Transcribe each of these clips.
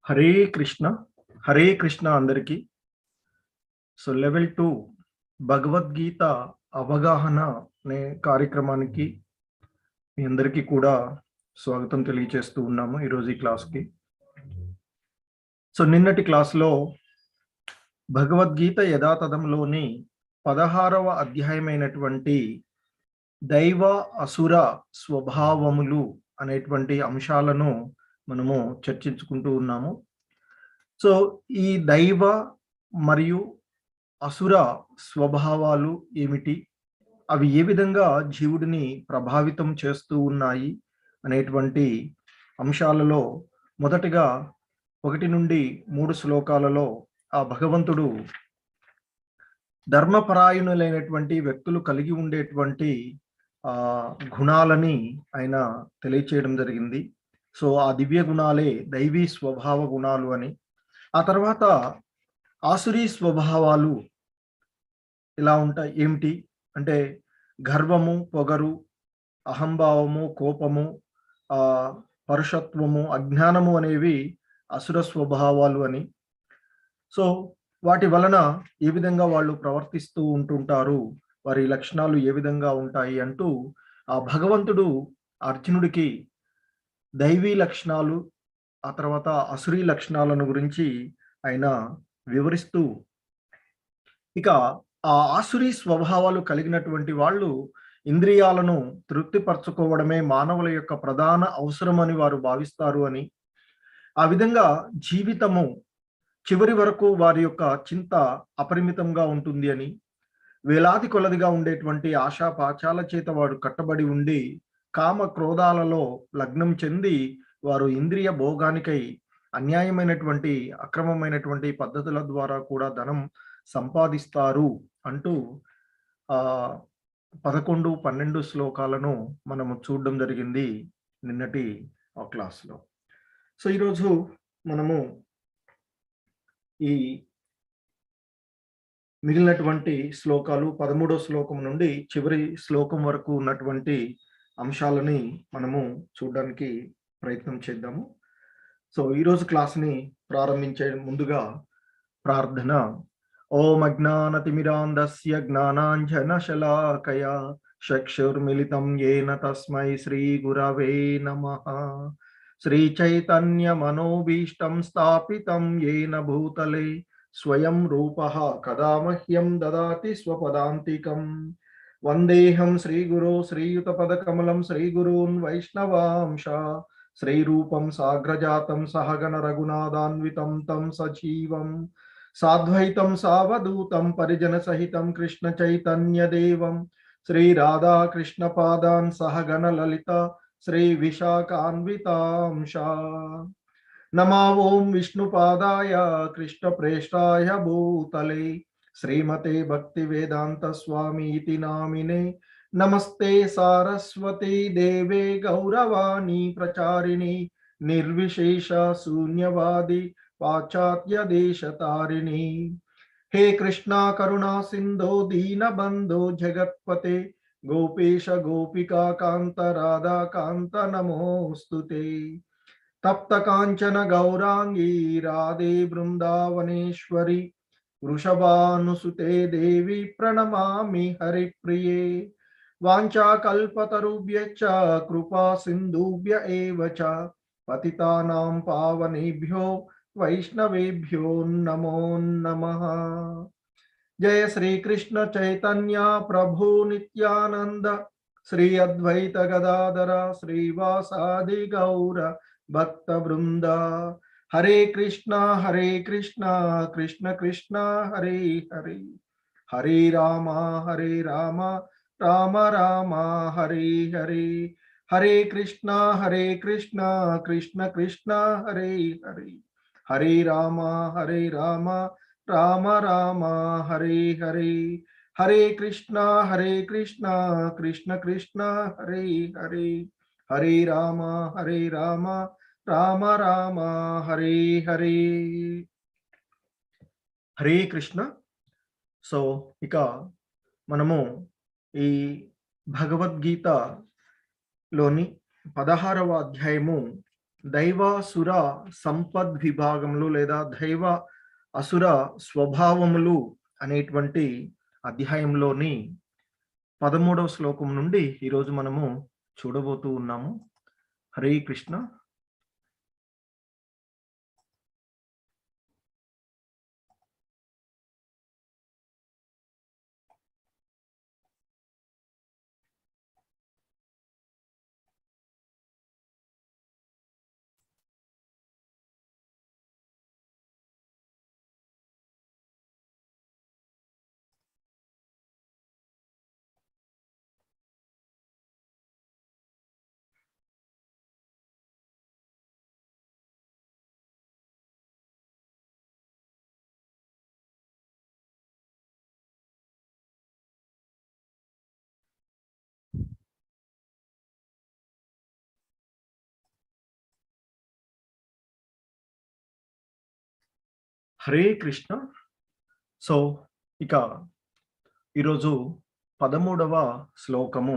హరే కృష్ణ హరే కృష్ణ అందరికీ. So level 2 Bhagavad Gita అవగాహన అనే కార్యక్రమానికి మీ అందరికీ కూడా స్వాగతం తెలియజేస్తూ ఉన్నాము ఈరోజు ఈ క్లాస్కి. సో నిన్నటి క్లాస్లో భగవద్గీత యథాతథంలోని 16వ అధ్యాయమైనటువంటి దైవ అసుర స్వభావములు అనేటువంటి అంశాలను మనము చర్చించుకుంటూ ఉన్నాము. సో ఈ దైవ మరియు అసుర స్వభావాలు ఏమిటి, అవి ఏ విధంగా జీవుడిని ప్రభావితం చేస్తూ ఉన్నాయి అనేటువంటి అంశాలలో మొదటిగా 1 నుండి 3 శ్లోకాలలో ఆ భగవంతుడు ధర్మపరాయణులైనటువంటి వ్యక్తులు కలిగి ఉండేటువంటి గుణాలని ఆయన తెలియచేయడం జరిగింది. సో ఆ దివ్య గుణాలే దైవీ స్వభావ గుణాలు అని. ఆ తర్వాత ఆసురీ స్వభావాలు ఇలా ఉంటాయి ఏమిటి అంటే గర్వము, పొగరు, అహంభావము, కోపము, పరుషత్వము, అజ్ఞానము అనేవి అసుర స్వభావాలు అని. సో వాటి వలన ఏ విధంగా వాళ్ళు ప్రవర్తిస్తూ ఉంటుంటారు, వారి లక్షణాలు ఏ విధంగా ఉంటాయి అంటూ ఆ భగవంతుడు అర్జునుడికి దైవీ లక్షణాలు ఆ తర్వాత అసురీ లక్షణాలను గురించి ఆయన వివరిస్తూ, ఇక ఆ ఆసురీ స్వభావాలు కలిగినటువంటి వాళ్ళు ఇంద్రియాలను తృప్తిపరచుకోవడమే మానవుల యొక్క ప్రధాన అవసరమని వారు భావిస్తారు అని, ఆ విధంగా జీవితము చివరి వరకు వారి యొక్క చింత అపరిమితంగా ఉంటుంది అని, వేలాది కొలదిగా ఉండేటువంటి ఆశా పాచాల చేత వారు కట్టబడి ఉండి కామ క్రోధాలలో లగ్నం చెంది వారు ఇంద్రియ భోగానికై అన్యాయమైనటువంటి అక్రమమైనటువంటి పద్ధతుల ద్వారా కూడా ధనం సంపాదిస్తారు అంటూ 11, 12 శ్లోకాలను మనము చూడడం జరిగింది నిన్నటి క్లాస్లో. సో ఈరోజు మనము ఈ మిగిలినటువంటి శ్లోకాలు 13వ శ్లోకం నుండి చివరి శ్లోకం వరకు ఉన్నటువంటి అంశాలని మనము చూడడానికి ప్రయత్నం చేద్దాము. సో ఈరోజు క్లాస్ని ప్రారంభించే ముందుగా ప్రార్థన. ఓం అజ్ఞానతిమిరాంధస్య జ్ఞానాంజనశలాకయా చక్షుర్మిలితం యేన తస్మై శ్రీ గురవే నమః. శ్రీ చైతన్య మనోభీష్టం స్థాపితం యేన భూతలే స్వయం రూపః కదా మహ్యం దదాతి స్వపదాంతికం. వందేహం శ్రీగురో శ్రీయుతపదకమలం శ్రీగురూన్ వైష్ణవాంశ శ్రీరూపం సాగ్రజాతం సహగణ రఘునాథాన్వితం తం సజీవం సాద్వైతం సావధూతం పరిజన సహితం కృష్ణ చైతన్య దేవం శ్రీ రాధా కృష్ణ పాదాన్ సహగణ లలిత శ్రీ విశాఖాన్వితాంశ. నమో ఓం విష్ణుపాదాయ కృష్ణ ప్రేష్టాయ భూతలే శ్రీమతే భక్తి వేదాంత స్వామీతి నామినే. నమస్తే సారస్వతి దేవే గౌరవాణి ప్రచారిణి నిర్విశేష శూన్యవాది పాశ్చాత్య దేశతారిణి. హే కృష్ణ కరుణా సింధో దీనబంధో జగత్పతే గోపేశ గోపికా కాంత రాధా కాంత నమోస్తుతే. తప్త కాంచన గౌరాంగీ రాధే బృందావనేశ్వరి వృషభానుసుతే దేవి ప్రణమామి హరిప్రియే. వాంఛాకల్పతరుభ్యశ్చ కృపా సింధుభ్య ఏవ చ పతితానాం పావనేభ్యో వైష్ణవేభ్యో నమో నమః. జయ శ్రీకృష్ణ చైతన్య ప్రభు నిత్యానంద శ్రీ అద్వైత గదాధర శ్రీవాసాది గౌర భక్త బృంద. హరే కృష్ణ కృష్ణ కృష్ణ హరే హరే హరే రామ రామ రామ హరే హరే. హరే కృష్ణ కృష్ణ కృష్ణ హరే హరే హరే రామ రామ రామ హరే హరే. హరే కృష్ణ కృష్ణ కృష్ణ హరే హరే హరే రామ రామ రామ హరే హరే. హరే కృష్ణ. సో ఇక మనము ఈ భగవద్గీతలోని 16వ అధ్యాయము దైవాసుర సంపద్ విభాగంలో లేదా దైవ అసుర స్వభావములు అనేటువంటి అధ్యాయంలోని 13వ శ్లోకం నుండి ఈరోజు మనము చూడబోతూ ఉన్నాము. హరే కృష్ణ. హరే కృష్ణ. సో ఇక ఈరోజు 13వ శ్లోకము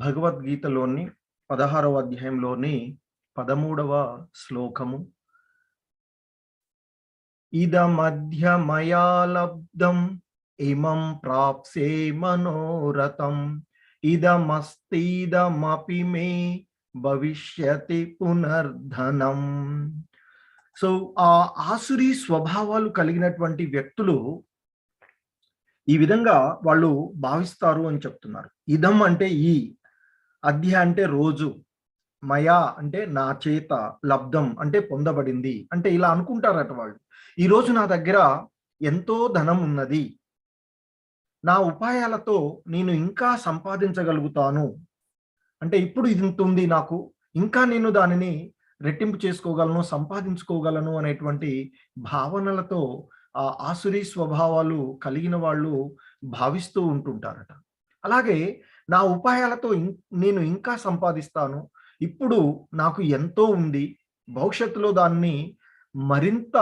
భగవద్గీతలోని 16వ అధ్యాయంలోని 13వ శ్లోకము. ఇదమధ్య మయా లబ్ధం ఇమం ప్రాప్సే మనోరథం ఇదమస్తిదమపి మే భవిష్యతి పునర్ధనం. సో ఆ ఆసురీ స్వభావాలు కలిగినటువంటి వ్యక్తులు ఈ విధంగా వాళ్ళు భావిస్తారు అని చెప్తున్నారు. ఇదం అంటే ఈ, అధ్య అంటే రోజు, మయా అంటే నా చేత, లబ్ధం అంటే పొందబడింది, అంటే ఇలా అనుకుంటారట వాళ్ళు. ఈ రోజు నా దగ్గర ఎంతో ధనం ఉన్నది, నా ఉపాయాలతో నేను ఇంకా సంపాదించగలుగుతాను, అంటే ఇప్పుడు ఇది ఇంత ఉంది నాకు, ఇంకా నేను దానిని రెట్టింపు చేసుకోగలను, సంపాదించుకోగలను అనేటువంటి భావనలతో ఆ ఆసురీ స్వభావాలు కలిగిన వాళ్ళు భావిస్తూ ఉంటుంటారట. అలాగే నా ఉపాయాలతో నేను ఇంకా సంపాదిస్తాను, ఇప్పుడు నాకు ఎంతో ఉంది, భవిష్యత్తులో దాన్ని మరింత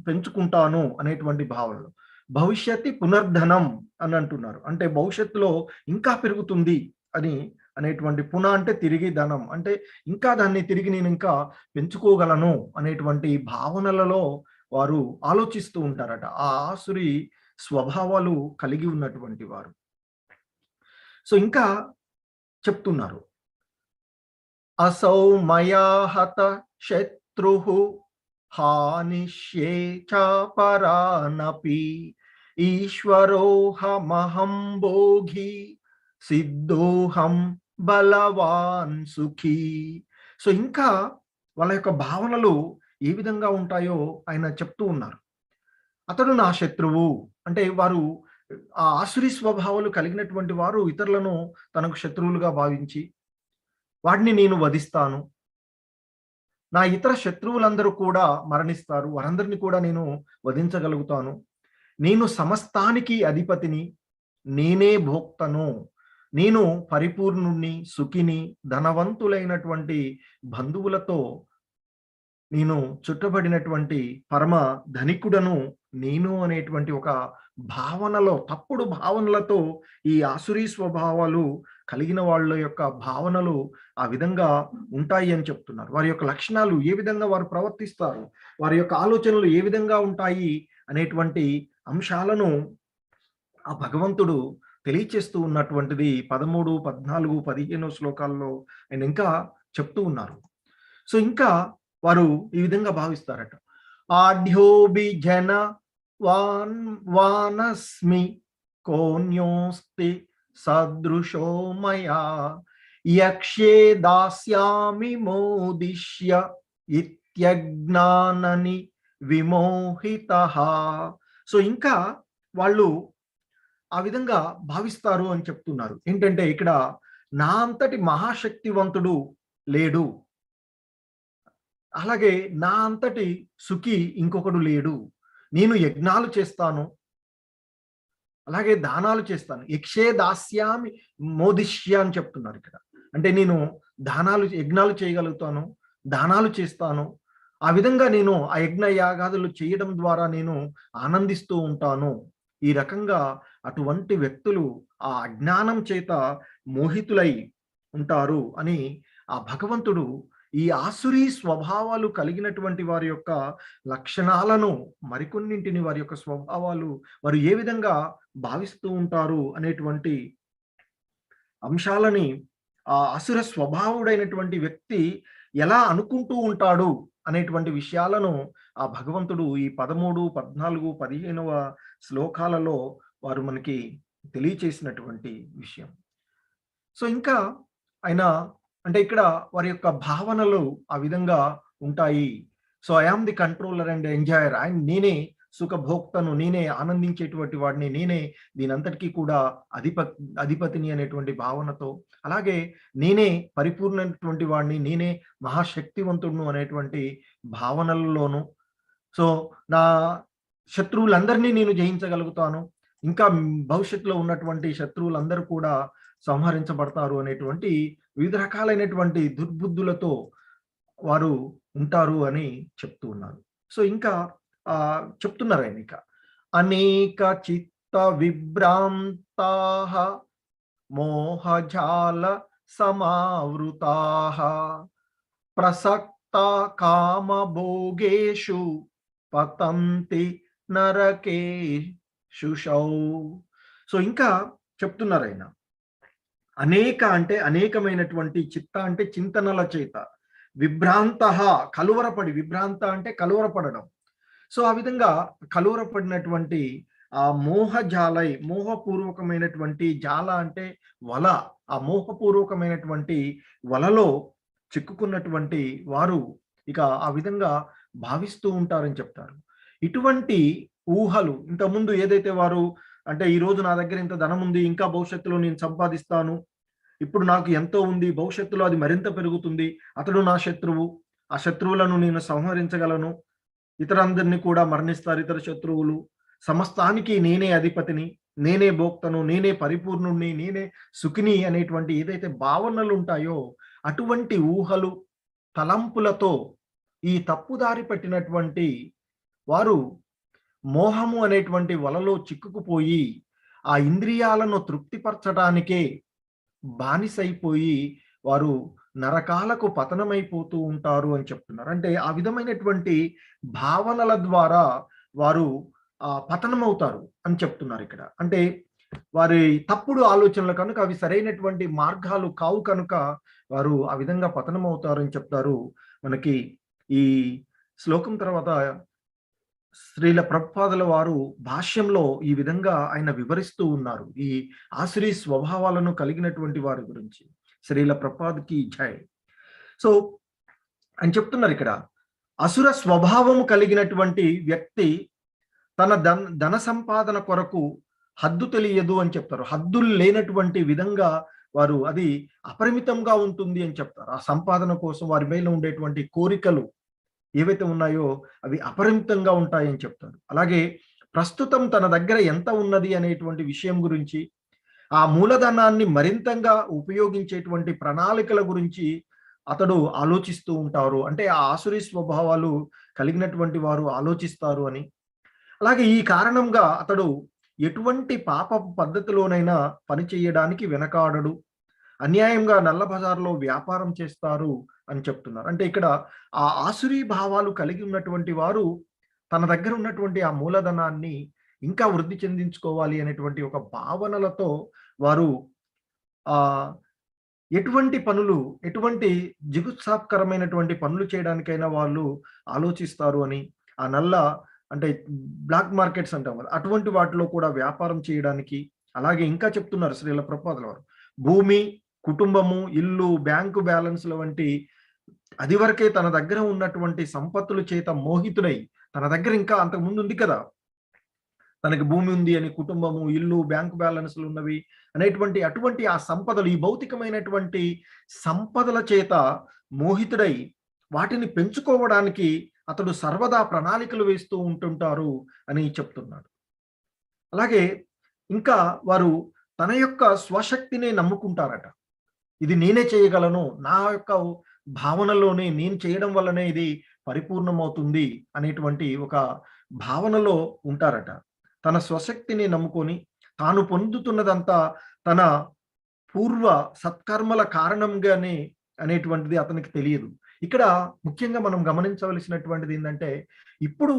పెంచుకుంటాను అనేటువంటి భావనలు. భవిష్యత్తు పునర్ధనం అని అంటున్నారు, అంటే భవిష్యత్తులో ఇంకా పెరుగుతుంది అని అనేటువంటి పున అంటే తిరిగి ధనం, అంటే ఇంకా దాన్ని తిరిగి నేను ఇంకా పెంచుకోగలను అనేటువంటి భావనలలో వారు ఆలోచిస్తూ ఉంటారట. ఆ ఆసురి స్వభావాలు కలిగి ఉన్నటువంటి వారు. సో ఇంకా చెప్తున్నారు, అసౌ మయా హత శత్రు హానిష్యే చాపరానపి ఈశ్వరోహమహం భోగి సిద్ధోహం బలవాన్ సుఖీ. సో ఇంకా వాళ్ళ యొక్క భావనలు ఏ విధంగా ఉంటాయో ఆయన చెప్తూ ఉన్నారు. అతడు నా శత్రువు, అంటే వారు ఆ ఆసురీ స్వభావాలు కలిగినటువంటి వారు ఇతరులను తనకు శత్రువులుగా భావించి వాడిని నేను వధిస్తాను, నా ఇతర శత్రువులందరూ కూడా మరణిస్తారు, వారందరినీ కూడా నేను వధించగలుగుతాను, నేను సమస్తానికి అధిపతిని, నేనే భోక్తను, నేను పరిపూర్ణుణ్ణి, సుఖిని, ధనవంతులైనటువంటి బంధువులతో నేను చుట్టబడినటువంటి పరమ ధనికుడను నేను అనేటువంటి ఒక భావనలో, తప్పుడు భావనలతో ఈ ఆసురీ స్వభావాలు కలిగిన వాళ్ళ యొక్క భావనలు ఆ విధంగా ఉంటాయి అని చెప్తున్నారు. వారి యొక్క లక్షణాలు ఏ విధంగా వారు ప్రవర్తిస్తారు, వారి యొక్క ఆలోచనలు ఏ విధంగా ఉంటాయి అనేటువంటి అంశాలను ఆ భగవంతుడు తెలియచేస్తూ ఉన్నటువంటిది 13, 14, 15 శ్లోకాల్లో ఆయన ఇంకా చెప్తూ ఉన్నారు. సో ఇంకా వారు ఈ విధంగా భావిస్తారట. ఆఢ్యోబి జన వానస్మి కోన్యోస్తి సదృశో మయా యక్షే దాస్యామి మోదిష్య ఇత్యజ్ఞానని విమోహితః. సో ఇంకా వాళ్ళు ఆ విధంగా భావిస్తారు అని చెప్తున్నారు. ఏంటంటే ఇక్కడ నా అంతటి మహాశక్తివంతుడు లేడు, అలాగే నా అంతటి సుఖి ఇంకొకడు లేడు, నేను యజ్ఞాలు చేస్తాను, అలాగే దానాలు చేస్తాను, యక్షే దాస్యామి మోదిష్య అని చెప్తున్నారు ఇక్కడ. అంటే నేను యజ్ఞాలు చేయగలుగుతాను, దానాలు చేస్తాను, ఆ విధంగా నేను ఆ యజ్ఞ యాగాదులు చేయడం ద్వారా నేను ఆనందిస్తూ ఉంటాను. ఈ రకంగా అటువంటి వ్యక్తులు ఆ అజ్ఞానం చేత మోహితులై ఉంటారు అని ఆ భగవంతుడు ఈ ఆసురీ స్వభావాలు కలిగినటువంటి వారి యొక్క లక్షణాలను, మరికొన్నింటిని, వారి యొక్క స్వభావాలు వారు ఏ విధంగా భావిస్తూ ఉంటారు అనేటువంటి అంశాలని, ఆ అసుర స్వభావుడైనటువంటి వ్యక్తి ఎలా అనుకుంటూ ఉంటాడు అనేటువంటి విషయాలను ఆ భగవంతుడు ఈ 13, 14, 15వ శ్లోకాలలో వారు మనకి తెలియచేసినటువంటి విషయం. సో ఇంకా ఆయన అంటే ఇక్కడ వారి యొక్క భావనలు ఆ విధంగా ఉంటాయి. So I am the controller and enjoyer, నేనే సుఖభోక్తను, నేనే ఆనందించేటువంటి వాడిని, నేనే దీనంతటికీ కూడా అధిపతిని అనేటువంటి భావనతో, అలాగే నేనే పరిపూర్ణమైనటువంటి వాడిని, నేనే మహాశక్తివంతుడును అనేటువంటి భావనలలోను, సో నా శత్రువులందరినీ నేను జయించగలుగుతాను, ఇంకా భవిష్యత్తులో ఉన్నటువంటి శత్రువులందరూ కూడా సంహరించబడతారు అనేటువంటి వివిధ రకాలైనటువంటి దుర్బుద్ధులతో వారు ఉంటారు అని చెప్తూ ఉన్నారు. సో ఇంకా చెప్తున్నారు ఆయన ఇక, అనేక చిత్త విభ్రాంతాః మోహజాల సమావృతాః ప్రసక్త కామభోగేషు పతంతి నరకేషు. సో ఇంకా చెప్తున్నారు ఆయన, అనేక అంటే అనేకమైనటువంటి, చిత్త అంటే చింతనల చేత, విభ్రాంత కలువరపడి, విభ్రాంత అంటే కలువరపడడం. సో ఆ విధంగా కలువరపడినటువంటి ఆ మోహజాలై, మోహపూర్వకమైనటువంటి, జాల అంటే వల, ఆ మోహపూర్వకమైనటువంటి వలలో చిక్కుకున్నటువంటి వారు ఇక ఆ విధంగా భావిస్తూ ఉంటారని చెప్తారు. ఇటువంటి ఊహలు ఇంతకుముందు ఏదైతే వారు అంటే ఈరోజు నా దగ్గర ఇంత ధనం ఉంది, ఇంకా భవిష్యత్తులో నేను సంపాదిస్తాను, ఇప్పుడు నాకు ఎంతో ఉంది, భవిష్యత్తులో అది మరింత పెరుగుతుంది, అతడు నా శత్రువు, ఆ శత్రువులను నేను సంహరించగలను, ఇతరందరినీ కూడా మరణిస్తారు ఇతర శత్రువులు, సమస్తానికి నేనే అధిపతిని, నేనే భోక్తను, నేనే పరిపూర్ణుణ్ణి, నేనే సుఖిని అనేటువంటి ఏదైతే భావనలు ఉంటాయో అటువంటి ఊహలు, తలంపులతో ఈ తప్పుదారి పట్టినటువంటి వారు మోహము అనేటువంటి వలలో చిక్కుకుపోయి ఆ ఇంద్రియాలను తృప్తిపరచడానికే బానిసైపోయి వారు నరకాలకు పతనమైపోతూ ఉంటారు అని చెప్తున్నారు. అంటే ఆ విధమైనటువంటి భావనల ద్వారా వారు పతనమవుతారు అని చెప్తున్నారు ఇక్కడ. అంటే వారి తప్పుడు ఆలోచనలు కనుక అవి సరైనటువంటి మార్గాలు కావు కనుక వారు ఆ విధంగా పతనమవుతారు అని చెప్తారు. మనకి ఈ శ్లోకం తర్వాత శ్రీల ప్రభుపాదుల వారు భాష్యంలో ఈ విధంగా ఆయన వివరిస్తూ ఉన్నారు ఈ ఆసురీ స్వభావాలను కలిగినటువంటి వారి గురించి. శ్రీల ప్రభుపాద్కి జై. సో అని చెప్తున్నారు ఇక్కడ, అసుర స్వభావము కలిగినటువంటి వ్యక్తి తన ధన సంపాదన కొరకు హద్దు తెలియదు అని చెప్తారు. హద్దులు లేనటువంటి విధంగా వారు అది అపరిమితంగా ఉంటుంది అని చెప్తారు. ఆ సంపాదన కోసం వారి మీద ఉండేటువంటి కోరికలు ఏవైతే ఉన్నాయో అవి అపరిమితంగా ఉంటాయని చెప్తారు. అలాగే ప్రస్తుతం తన దగ్గర ఎంత ఉన్నది అనేటువంటి విషయం గురించి, ఆ మూలధనాన్ని మరింతగా ఉపయోగించేటువంటి ప్రణాళికల గురించి అతడు ఆలోచిస్తూ ఉంటారు. అంటే ఆ ఆసురీ స్వభావాలు కలిగినటువంటి వారు ఆలోచిస్తారు అని. అలాగే ఈ కారణంగా అతడు ఎటువంటి పాప పద్ధతిలోనైనా పని చేయడానికి వెనకాడడు, అన్యాయంగా నల్ల బజార్లో వ్యాపారం చేస్తారు అని చెప్తున్నారు. అంటే ఇక్కడ ఆ ఆసురీ భావాలు కలిగి ఉన్నటువంటి వారు తన దగ్గర ఉన్నటువంటి ఆ మూలధనాన్ని ఇంకా వృద్ధి చెందించుకోవాలి అనేటువంటి ఒక భావనలతో వారు ఆ ఎటువంటి పనులు, ఎటువంటి జిగుత్సాకరమైనటువంటి పనులు చేయడానికైనా వాళ్ళు ఆలోచిస్తారు అని, ఆ నల్ల అంటే బ్లాక్ మార్కెట్స్ అంటాం కదా, అటువంటి వాటిలో కూడా వ్యాపారం చేయడానికి. అలాగే ఇంకా చెప్తున్నారు శ్రీల ప్రభుపాదుల వారు, భూమి, కుటుంబము, ఇల్లు, బ్యాంకు బ్యాలెన్స్ల వంటి అది వరకే తన దగ్గర ఉన్నటువంటి సంపత్తుల చేత మోహితుడై, తన దగ్గర ఇంకా అంతకుముందు ఉంది కదా, తనకి భూమి ఉంది అని, కుటుంబము, ఇల్లు, బ్యాంకు బ్యాలెన్స్లు ఉన్నవి అనేటువంటి అటువంటి ఆ సంపదలు, ఈ భౌతికమైనటువంటి సంపదల చేత మోహితుడై వాటిని పెంచుకోవడానికి అతడు సర్వదా ప్రణాళికలు వేస్తూ ఉంటుంటారు అని చెప్తున్నాడు. అలాగే ఇంకా వారు తన యొక్క స్వశక్తినే నమ్ముకుంటారట. ఇది నేనే చేయగలను, నా యొక్క భావనలోనే నేను చేయడం వల్లనే ఇది పరిపూర్ణమవుతుంది అనేటువంటి ఒక భావనలో ఉంటారట. తన స్వశక్తిని నమ్ముకొని తాను పొందుతున్నదంతా తన పూర్వ సత్కర్మల కారణంగానే అనేటువంటిది అతనికి తెలియదు. ఇక్కడ ముఖ్యంగా మనం గమనించవలసినటువంటిది ఏందంటే, ఇప్పుడు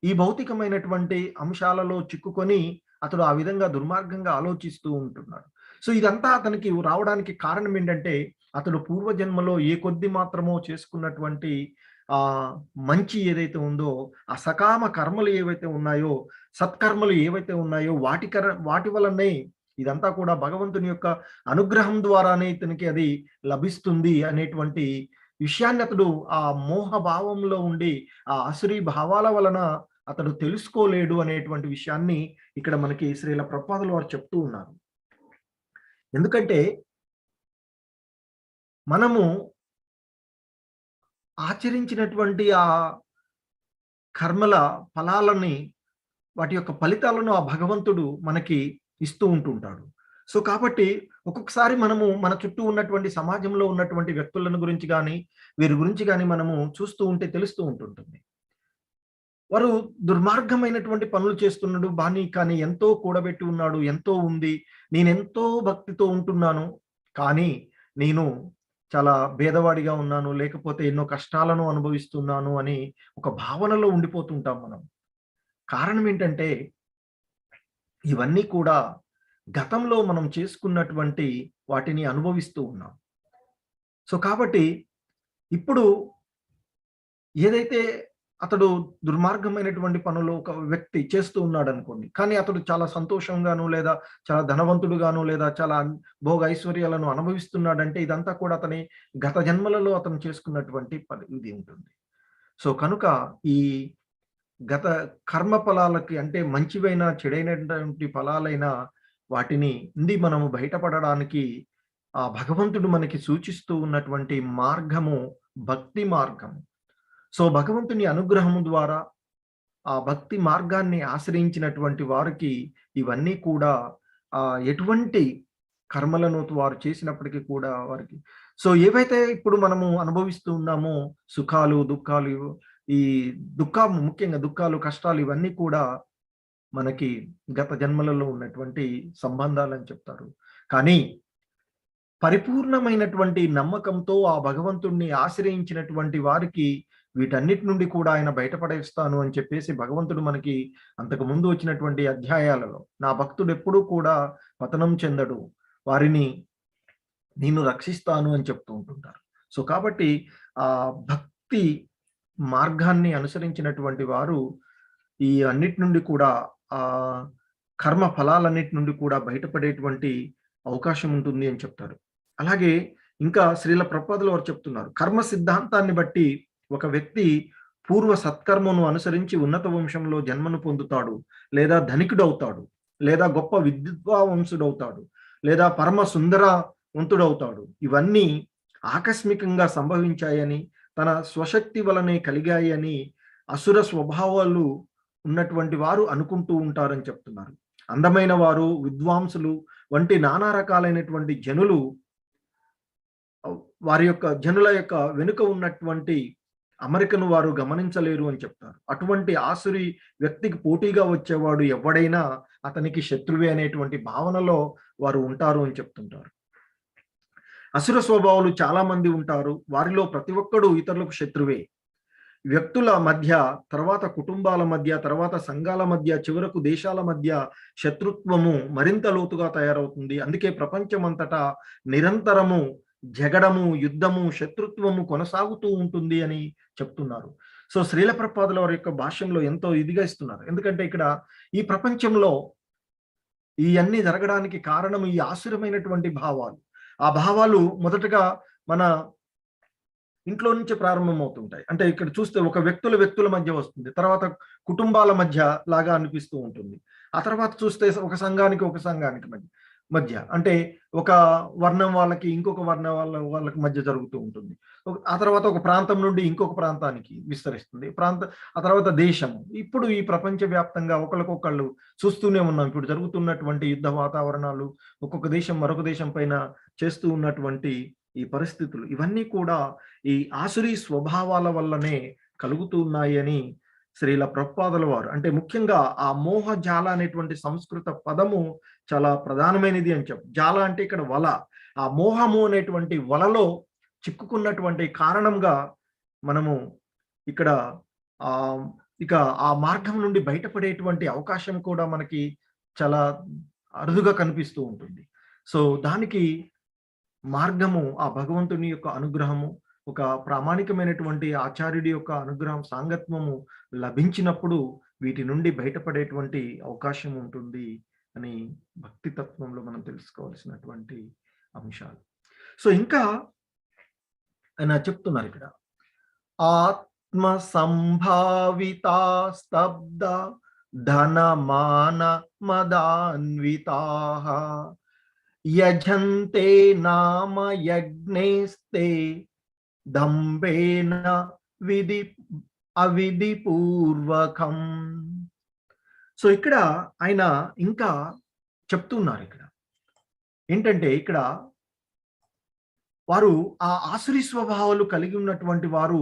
ఈ భౌతికమైనటువంటి అంశాలలో చిక్కుకొని అతడు ఆ విధంగా దుర్మార్గంగా ఆలోచిస్తూ ఉంటున్నాడు. సో, ఇదంతా అతనికి రావడానికి కారణం ఏంటంటే, అతడు పూర్వజన్మలో ఏ కొద్ది మాత్రమో చేసుకున్నటువంటి మంచి ఏదైతే ఉందో, ఆ సకామ కర్మలు ఏవైతే ఉన్నాయో, సత్కర్మలు ఏవైతే ఉన్నాయో వాటి వలనే ఇదంతా కూడా భగవంతుని యొక్క అనుగ్రహం ద్వారానే ఇతనికి అది లభిస్తుంది అనేటువంటి విషయాన్ని అతడు ఆ మోహ భావంలో ఉండి, ఆ ఆసురీ భావాల వలన అతడు తెలుసుకోలేడు అనేటువంటి విషయాన్ని ఇక్కడ మనకి శ్రీల ప్రభుపాదుల వారు చెప్తూ ఉన్నారు. ఎందుకంటే మనము ఆచరించినటువంటి ఆ కర్మల ఫలాలని, వాటి యొక్క ఫలితాలను ఆ భగవంతుడు మనకి ఇస్తూ ఉంటుంటాడు. సో, కాబట్టి ఒక్కొక్కసారి మనము మన చుట్టూ ఉన్నటువంటి సమాజంలో ఉన్నటువంటి వ్యక్తులను గురించి గాని, వీరి గురించి గాని మనము చూస్తూ ఉంటే తెలుస్తూ ఉంటుంటుంది. వారు దుర్మార్గమైనటువంటి పనులు చేస్తున్నాడు కానీ ఎంతో కూడబెట్టి ఉన్నాడు, ఎంతో ఉంది. నేనెంతో భక్తితో ఉంటున్నాను. కానీ నేను చాలా పేదవాడిగా ఉన్నాను, లేకపోతే ఎన్నో కష్టాలను అనుభవిస్తున్నాను అని ఒక భావనలో ఉండిపోతుంటాం మనం. కారణం ఏంటంటే, ఇవన్నీ కూడా గతంలో మనం చేసుకున్నటువంటి వాటిని అనుభవిస్తూ ఉన్నాం. సో, కాబట్టి ఇప్పుడు ఏదైతే అతడు దుర్మార్గమైనటువంటి పనులు ఒక వ్యక్తి చేస్తూ ఉన్నాడనుకోండి. కానీ అతడు చాలా సంతోషంగాను, లేదా చాలా ధనవంతుడుగాను, లేదా చాలా భోగ ఐశ్వర్యాలను అనుభవిస్తున్నాడంటే ఇదంతా కూడా అతని గత జన్మలలో అతను చేసుకున్నటువంటి ఇది ఉంటుంది. సో, కనుక ఈ గత కర్మ ఫలాలకి, అంటే మంచివైన, చెడైనటువంటి ఫలాలైన వాటిని నుండి మనము బయటపడడానికి ఆ భగవంతుడు మనకి సూచిస్తూ ఉన్నటువంటి మార్గము భక్తి మార్గము. సో, భగవంతుని అనుగ్రహము ద్వారా ఆ భక్తి మార్గాన్ని ఆశ్రయించినటువంటి వారికి ఇవన్నీ కూడా ఎటువంటి కర్మలను వారు చేసినప్పటికీ కూడా వారికి, సో, ఏవైతే ఇప్పుడు మనము అనుభవిస్తూ ఉన్నామో సుఖాలు, దుఃఖాలు, ఈ ముఖ్యంగా దుఃఖాలు, కష్టాలు ఇవన్నీ కూడా మనకి గత జన్మలలో ఉన్నటువంటి సంబంధాలని చెప్తారు. కానీ పరిపూర్ణమైనటువంటి నమ్మకంతో ఆ భగవంతుణ్ణి ఆశ్రయించినటువంటి వారికి వీటన్నిటి నుండి కూడా ఆయన బయటపడేస్తాను అని చెప్పేసి భగవంతుడు మనకి అంతకు ముందు వచ్చినటువంటి అధ్యాయాలలో, నా భక్తుడు ఎప్పుడూ కూడా పతనం చెందడు, వారిని నేను రక్షిస్తాను అని చెప్తూ ఉంటుంటారు. సో, కాబట్టి ఆ భక్తి మార్గాన్ని అనుసరించినటువంటి వారు ఈ అన్నిటి నుండి కూడా ఆ కర్మ ఫలాలన్నిటి నుండి కూడా బయటపడేటువంటి అవకాశం ఉంటుంది అని చెప్తారు. అలాగే ఇంకా శ్రీల ప్రభుపాదుల వారు చెప్తున్నారు, కర్మ సిద్ధాంతాన్ని బట్టి ఒక వ్యక్తి పూర్వ సత్కర్మను అనుసరించి ఉన్నత వంశంలో జన్మను పొందుతాడు, లేదా ధనికుడవుతాడు, లేదా గొప్ప విద్వాంసుడవుతాడు, లేదా పరమ సుందరవంతుడవుతాడు. ఇవన్నీ ఆకస్మికంగా సంభవించాయని, తన స్వశక్తి వలనే కలిగాయని అసుర స్వభావాలు ఉన్నటువంటి వారు అనుకుంటూ ఉంటారని చెప్తున్నారు. అందమైన వారు, విద్వాంసులు వంటి నానా రకాలైనటువంటి జనులు వారి యొక్క జనుల యొక్క వెనుక ఉన్నటువంటి అమరికను వారు గమనించలేరు అని చెప్తారు. అటువంటి ఆసురి వ్యక్తికి పోటీగా వచ్చేవాడు ఎవడైనా అతనికి శత్రువే అనేటువంటి భావనలో వారు ఉంటారు అని చెప్తుంటారు. అసుర స్వభావాలు చాలా మంది ఉంటారు. వారిలో ప్రతి ఒక్కడు ఇతరులకు శత్రువే. వ్యక్తుల మధ్య, తర్వాత కుటుంబాల మధ్య, తర్వాత సంఘాల మధ్య, చివరకు దేశాల మధ్య శత్రుత్వము మరింత లోతుగా తయారవుతుంది. అందుకే ప్రపంచమంతటా నిరంతరము జగడము, యుద్ధము, శత్రుత్వము కొనసాగుతూ ఉంటుంది అని చెప్తున్నారు. సో, శ్రీల ప్రభుపాదుల వారి యొక్క భాష్యంలో ఎంతో ఇదిగా ఇస్తున్నారు. ఎందుకంటే ఇక్కడ ఈ ప్రపంచంలో ఇవన్నీ జరగడానికి కారణం ఈ ఆసురమైనటువంటి భావాలు. ఆ భావాలు మొదటగా మన ఇంట్లో నుంచి ప్రారంభమవుతుంటాయి. అంటే ఇక్కడ చూస్తే ఒక వ్యక్తుల మధ్య వస్తుంది. తర్వాత కుటుంబాల మధ్య లాగా అనిపిస్తూ ఉంటుంది. ఆ తర్వాత చూస్తే ఒక సంఘానికి మధ్య అంటే ఒక వర్ణం వాళ్ళకి ఇంకొక వర్ణం వాళ్ళకి మధ్య జరుగుతూ ఉంటుంది. ఆ తర్వాత ఒక ప్రాంతం నుండి ఇంకొక ప్రాంతానికి విస్తరిస్తుంది. ఆ తర్వాత దేశము. ఇప్పుడు ఈ ప్రపంచ వ్యాప్తంగా ఒకళ్ళకొకళ్ళు చూస్తూనే ఉన్నాం. ఇప్పుడు జరుగుతున్నటువంటి యుద్ధ వాతావరణాలు, ఒక్కొక్క దేశం మరొక దేశం పైన చేస్తూ ఉన్నటువంటి ఈ పరిస్థితులు, ఇవన్నీ కూడా ఈ ఆసురీ స్వభావాల వల్లనే కలుగుతూ ఉన్నాయి అని శ్రీల ప్రభుపాదుల వారు, అంటే ముఖ్యంగా ఆ మోహజాల అనేటువంటి సంస్కృత పదము చాలా ప్రధానమైనది అని జాల అంటే ఇక్కడ వల. ఆ మోహము అనేటువంటి వలలో చిక్కుకున్నటువంటి కారణంగా మనము ఇక్కడ ఆహ్, ఇక ఆ మార్గం నుండి బయటపడేటువంటి అవకాశం కూడా మనకి చాలా అరుదుగా కనిపిస్తూ ఉంటుంది. సో, దానికి మార్గము ఆ భగవంతుని యొక్క అనుగ్రహము, ఒక ప్రామాణికమైనటువంటి ఆచార్యుడి యొక్క అనుగ్రహం, సాంగత్యము లభించినప్పుడు వీటి నుండి బయటపడేటువంటి అవకాశం ఉంటుంది అని భక్తి తత్వంలో మనం తెలుసుకోవాల్సినటువంటి అంశాలు. సో, ఇంకా ఆయన చెప్తున్నారిక్కడ. ఆత్మ సంభావితా స్తబ్ద ధనమాన మదాన్వితాః యజంతే నామ యజ్ఞైస్తే దంభేన విధి అవిధిపూర్వకం. సో, ఇక్కడ ఆయన ఇంకా చెప్తున్నారు ఇక్కడ. ఏంటంటే ఇక్కడ వారు ఆ ఆసురి స్వభావాలు కలిగి ఉన్నటువంటి వారు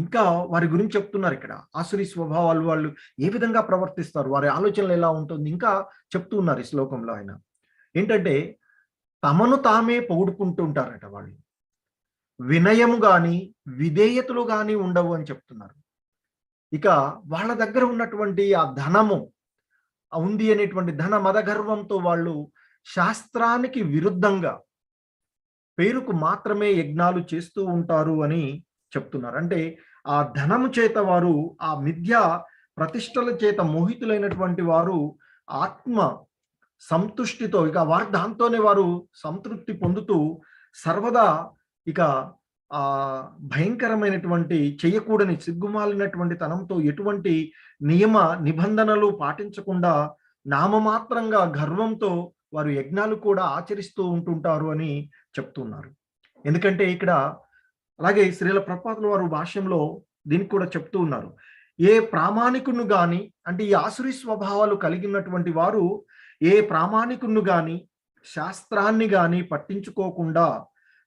ఇంకా వారి గురించి చెప్తున్నారు ఇక్కడ. ఆసురి స్వభావాలు వాళ్ళు ఏ విధంగా ప్రవర్తిస్తారు? వారి ఆలోచనలు ఎలా ఉంటుంది? ఇంకా చెప్తూ ఉన్నారు ఈ శ్లోకంలో ఆయన. ఏంటంటే తమను తామే పొగుడుకుంటూ ఉంటారట వాళ్ళు. వినయము గాని, విధేయతలు గాని ఉండవు అని చెప్తున్నారు. ఇక వాళ్ళ దగ్గర ఉన్నటువంటి ఆ ధనము ఉంది అనేటువంటి ధన మదగర్వంతో వాళ్ళు శాస్త్రానికి విరుద్ధంగా పేరుకు మాత్రమే యజ్ఞాలు చేస్తూ ఉంటారు అని చెప్తున్నారు. అంటే ఆ ధనము చేత వారు ఆ మిథ్యా ప్రతిష్టల చేత మోహితులైనటువంటి వారు ఆత్మ సంతుష్టితో ఇక వారు దాంతోనే వారు సంతృప్తి పొందుతూ సర్వదా ఇక ఆ భయంకరమైనటువంటి చేయకూడని సిగ్గుమాలినటువంటి తనంతో ఎటువంటి నియమ నిబంధనలు పాటించకుండా నామమాత్రంగా గర్వంతో వారు యజ్ఞాలు కూడా ఆచరిస్తూ ఉంటుంటారు అని చెప్తున్నారు. ఎందుకంటే ఇక్కడ అలాగే శ్రీల ప్రభుపాదుల వారు భాష్యంలో దీనికి కూడా చెప్తూ ఉన్నారు. ఏ ప్రామాణికును గాని అంటే ఈ ఆసురి స్వభావాలు కలిగినటువంటి వారు ఏ ప్రామాణికును గాని శాస్త్రాన్ని గాని పట్టించుకోకుండా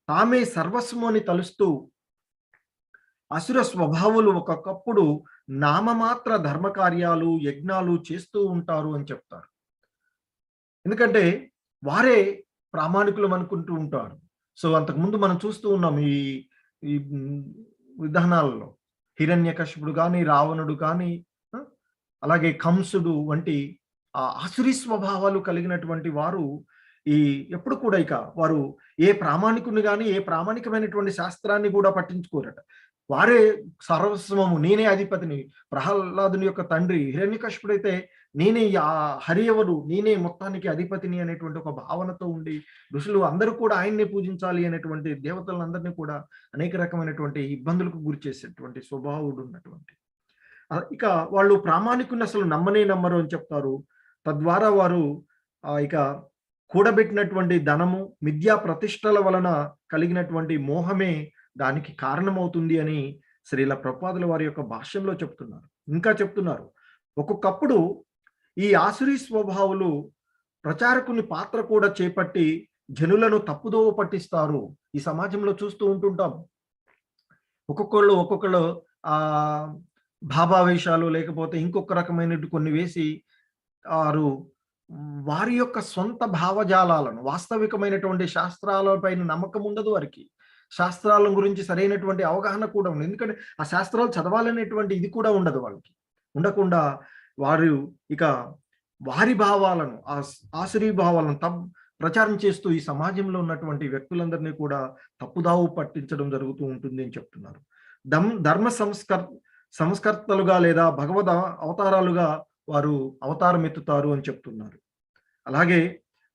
తామే సర్వస్వం అని తలుస్తూ అసుర స్వభావులు ఒక్కొక్కప్పుడు నామమాత్ర ధర్మకార్యాలు యజ్ఞాలు చేస్తూ ఉంటారు అని చెప్తారు. ఎందుకంటే వారే ప్రామాణికులం అనుకుంటూ ఉంటారు. సో, అంతకుముందు మనం చూస్తూ ఉన్నాం ఈ ఈ విధానాలలో హిరణ్యకశిపుడు కానీ, రావణుడు కానీ, అలాగే కంసుడు వంటి ఆసురి స్వభావాలు కలిగినటువంటి వారు ఈ ఎప్పుడు కూడా ఇక వారు ఏ ప్రామాణికుని గాని, ఏ ప్రామాణికమైనటువంటి శాస్త్రాన్ని కూడా పట్టించుకోరట. వారే సర్వస్వము నేనే అధిపతిని. ప్రహ్లాదుని యొక్క తండ్రి హిరణ్యకశిపుడైతే నేనే హరి ఎవరు, నేనే మొత్తానికి అధిపతిని అనేటువంటి ఒక భావనతో ఉండి ఋషులు అందరూ కూడా ఆయన్నే పూజించాలి అనేటువంటి దేవతలందరినీ కూడా అనేక రకమైనటువంటి ఇబ్బందులకు గురి చేసేటువంటి స్వభావుడు ఉన్నటువంటి ఇక వాళ్ళు ప్రామాణికుని అసలు నమ్మనే నమ్మరు అని చెప్తారు. తద్వారా వారు ఇక కూడబెట్టినటువంటి ధనము మిథ్యా ప్రతిష్టల వలన కలిగినటువంటి మోహమే దానికి కారణమవుతుంది అని శ్రీల ప్రభుపాదుల వారి యొక్క భాష్యంలో చెప్తున్నారు. ఇంకా చెప్తున్నారు, ఒక్కొక్కప్పుడు ఈ ఆసురి స్వభావులు ప్రచారకుని పాత్ర కూడా చేపట్టి జనులను తప్పుదోవ పట్టిస్తారు. ఈ సమాజంలో చూస్తూ ఉంటుంటాం. ఒక్కొక్కళ్ళు ఆ భావావేశాలు లేకపోతే ఇంకొక రకమైనటు కొన్ని వేసి వారి యొక్క సొంత భావజాలాలను వాస్తవికమైనటువంటి శాస్త్రాలపైన నమ్మకం ఉండదు వారికి. శాస్త్రాల గురించి సరైనటువంటి అవగాహన కూడా ఉండదు. ఎందుకంటే ఆ శాస్త్రాలు చదవాలనేటువంటి ఇది కూడా ఉండదు వాళ్ళకి. ఉండకుండా వారు ఇక వారి భావాలను ఆసురీ భావాలను ప్రచారం చేస్తూ ఈ సమాజంలో ఉన్నటువంటి వ్యక్తులందరినీ కూడా తప్పుదావు పట్టించడం జరుగుతూ ఉంటుంది అని చెప్తున్నారు. ధర్మ సంస్కర్తలుగా లేదా భగవద్ అవతారాలుగా వారు అవతారం ఎత్తుతారు అని చెప్తున్నారు. అలాగే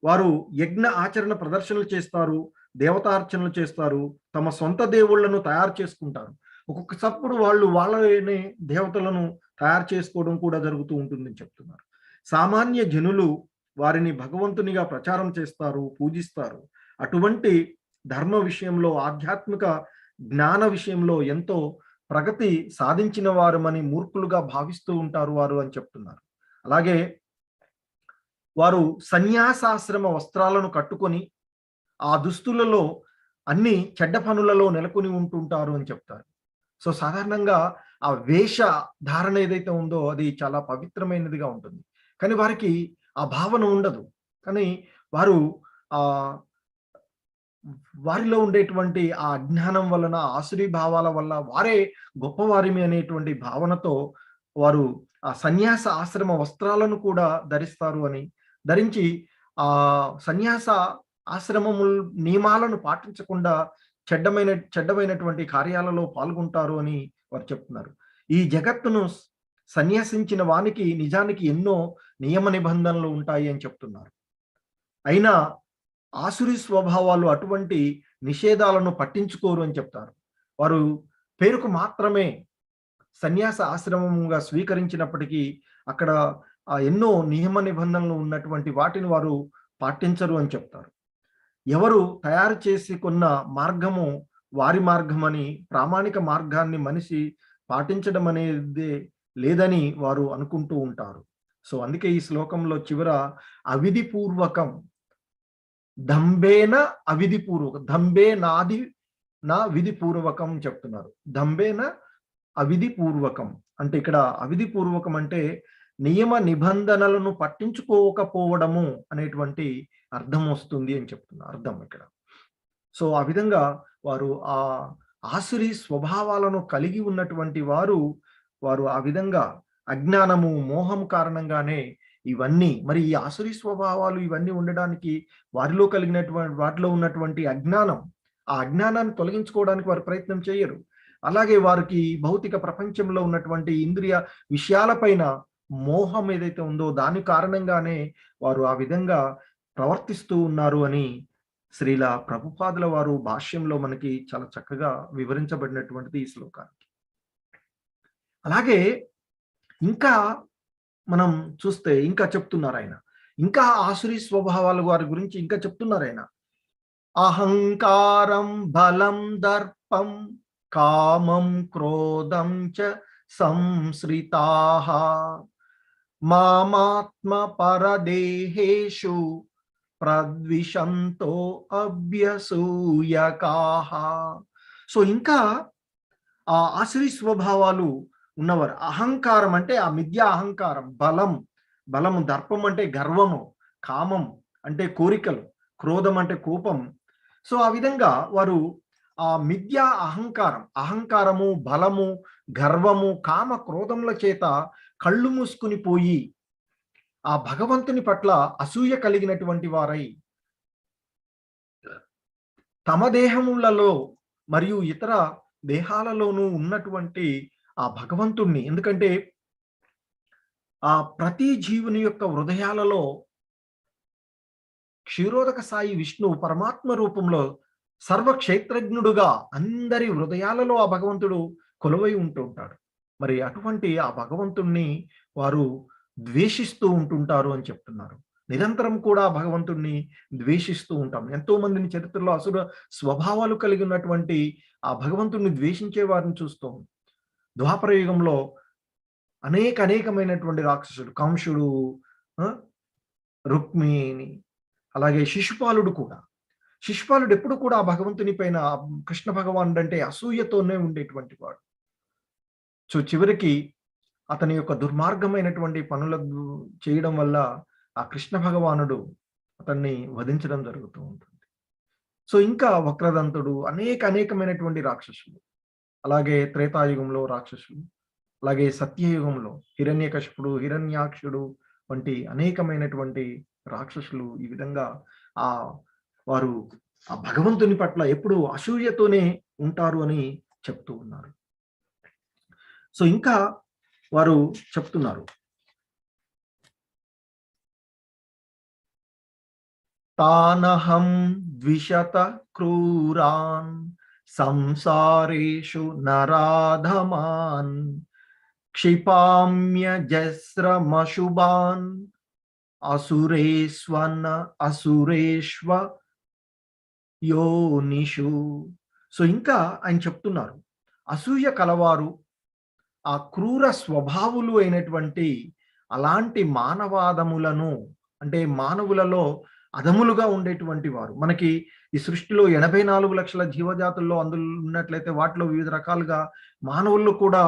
వారు యజ్ఞ ఆచరణ ప్రదర్శనలు చేస్తారు, దేవతార్చనలు చేస్తారు, తమ సొంత దేవుళ్లను తయారు చేసుకుంటారు. ఒక్కొక్కసప్పుడు వాళ్ళు వాళ్ళనే దేవతలను తయారు చేసుకోవడం కూడా జరుగుతూ ఉంటుందని చెప్తున్నారు. సామాన్య జనులు వారిని భగవంతునిగా ప్రచారం చేస్తారు, పూజిస్తారు. అటువంటి ధర్మ విషయంలో ఆధ్యాత్మిక జ్ఞాన విషయంలో ఎంతో ప్రగతి సాధించిన వారమని మూర్ఖులుగా భావిస్తూ ఉంటారు వారు అని చెప్తున్నారు. అలాగే వారు సన్యాసాశ్రమ వస్త్రాలను కట్టుకొని ఆ దుస్తులలో అన్ని చెడ్డ పనులలో నెలకొని ఉంటుంటారు అని చెప్తారు. సో సాధారణంగా ఆ వేష ధారణ ఏదైతే ఉందో అది చాలా పవిత్రమైనదిగా ఉంటుంది. కానీ వారికి ఆ భావన ఉండదు. కానీ వారు వారిలో ఉండేటువంటి ఆ అజ్ఞానం వలన, ఆసురీ భావాల వల్ల వారే గొప్పవారిమి అనేటువంటి భావనతో వారు ఆ సన్యాస ఆశ్రమ వస్త్రాలను కూడా ధరిస్తారు అని, ధరించి ఆ సన్యాస ఆశ్రమముల్ నియమాలను పాటించకుండా చెడ్డమైనటువంటి కార్యాలలో పాల్గొంటారు అని వారు చెప్తున్నారు. ఈ జగత్తును సన్యసించిన వానికి నిజానికి ఎన్నో నియమ నిబంధనలు ఉంటాయి అని చెప్తున్నారు. అయినా ఆసురి స్వభావాలు అటువంటి నిషేధాలను పట్టించుకోరు అని చెప్తారు. వారు పేరుకు మాత్రమే సన్యాస ఆశ్రమంగా స్వీకరించినప్పటికీ అక్కడ ఎన్నో నియమ నిబంధనలు ఉన్నటువంటి వాటిని వారు పాటించరు అని చెప్తారు. ఎవరు తయారు చేసి కొన్న మార్గము వారి మార్గమని, ప్రామాణిక మార్గాన్ని మనిషి పాటించడం అనేది లేదని వారు అనుకుంటూ ఉంటారు. సో అందుకే ఈ శ్లోకంలో చివర అవిధిపూర్వకం దంభేన అవిధిపూర్వకం, దంభే నాది నా విధిపూర్వకం చెప్తున్నారు. దంభేన అవిధిపూర్వకం అంటే ఇక్కడ అవిధిపూర్వకం అంటే నియమ నిబంధనలను పట్టించుకోకపోవడము అనేటువంటి అర్థం వస్తుంది అని చెప్తున్నారు, అర్థం ఇక్కడ. సో ఆ విధంగా వారు ఆ ఆసురి స్వభావాలను కలిగి ఉన్నటువంటి వారు ఆ విధంగా అజ్ఞానము, మోహం కారణంగానే ఇవన్నీ, మరి ఈ ఆసురి స్వభావాలు ఇవన్నీ ఉండడానికి వాటిలో ఉన్నటువంటి అజ్ఞానం, ఆ అజ్ఞానాన్ని తొలగించుకోవడానికి వారు ప్రయత్నం చేయరు. అలాగే వారికి భౌతిక ప్రపంచంలో ఉన్నటువంటి ఇంద్రియ విషయాలపైన మోహం ఏదైతే ఉందో దాని కారణంగానే వారు ఆ విధంగా ప్రవర్తిస్తూ ఉన్నారు అని శ్రీల ప్రభుపాదుల వారు భాష్యంలో మనకి చాలా చక్కగా వివరించబడినటువంటిది ఈ శ్లోకానికి. అలాగే ఇంకా మనం చూస్తే ఇంకా చెప్తున్నారు ఆయన, ఇంకా ఆసురి స్వభావాల వారి గురించి ఇంకా చెప్తున్నారు ఆయన. అహంకారం బలం దర్పం కామం క్రోధం చ సంశ్రితాః మామాత్మ పరదేహేషు ప్రద్విషంతో అభ్యసూయకాః. సో ఇంకా ఆ ఆసురి స్వభావాలు ఉన్నవారు. అహంకారం అంటే ఆ మిథ్యా అహంకారం, బలము, దర్పం అంటే గర్వము, కామం అంటే కోరికలు, క్రోధం అంటే కోపం. సో ఆ విధంగా వారు ఆ మిథ్యా అహంకారము, బలము, గర్వము, కామ క్రోధముల చేత కళ్ళు మూసుకుని పోయి ఆ భగవంతుని పట్ల అసూయ కలిగినటువంటి వారై తమ దేహములలో మరియు ఇతర దేహాలలోనూ ఉన్నటువంటి ఆ భగవంతుణ్ణి, ఎందుకంటే ఆ ప్రతి జీవుని యొక్క హృదయాలలో క్షీరోదక సాయి విష్ణు పరమాత్మ రూపంలో సర్వక్షేత్రజ్ఞుడుగా అందరి హృదయాలలో ఆ భగవంతుడు కొలువై ఉంటూ ఉంటాడు. మరి అటువంటి ఆ భగవంతుణ్ణి వారు ద్వేషిస్తూ ఉంటుంటారు అని చెప్తున్నారు. నిరంతరం కూడా భగవంతుణ్ణి ద్వేషిస్తూ ఉంటాం. ఎంతో మందిని చరిత్రలో అసుర స్వభావాలు కలిగి ఉన్నటువంటి ఆ భగవంతుణ్ణి ద్వేషించే వారిని చూస్తాం. ద్వాపర యుగంలో అనేకమైనటువంటి రాక్షసుడు, కంసుడు, రుక్మిణి, అలాగే శిశుపాలుడు కూడా. శిశుపాలుడు ఎప్పుడు కూడా ఆ భగవంతుని పైన, కృష్ణ భగవానుడు అంటే అసూయతోనే ఉండేటువంటి వాడు. సో చివరికి అతని యొక్క దుర్మార్గమైనటువంటి పనుల చేయడం వల్ల ఆ కృష్ణ భగవానుడు అతన్ని వధించడం జరుగుతూ ఉంటుంది. సో ఇంకా వక్రదంతుడు, అనేకమైనటువంటి రాక్షసులు, అలాగే త్రేతాయుగంలో రాక్షసులు, అలాగే సత్యయుగంలో హిరణ్యకశిపుడు, హిరణ్యాక్షుడు వంటి అనేకమైనటువంటి రాక్షసులు ఈ విధంగా వారు ఆ భగవంతుని పట్ల ఎప్పుడు అసూయతోనే ఉంటారు అని చెప్తూ ఉన్నారు. సో ఇంకా వారు చెప్తున్నారు, తానహం ద్విషత క్రూరాన్ సంసారేషు నరాధమాన్ క్షిపామ్యజస్రమశుభాన్ అసురేష్వ యోనిషు. సో ఇంకా ఆయన చెప్తున్నారు, అసూయ కలవారు, ఆ క్రూర స్వభావులు అయినటువంటి అలాంటి మానవాదములను, అంటే మానవులలో అదములుగా ఉండేటువంటి వారు. మనకి ఈ సృష్టిలో 84 లక్షల జీవజాతుల్లో అందులో ఉన్నట్లయితే వాటిలో వివిధ రకాలుగా మానవుల్లో కూడా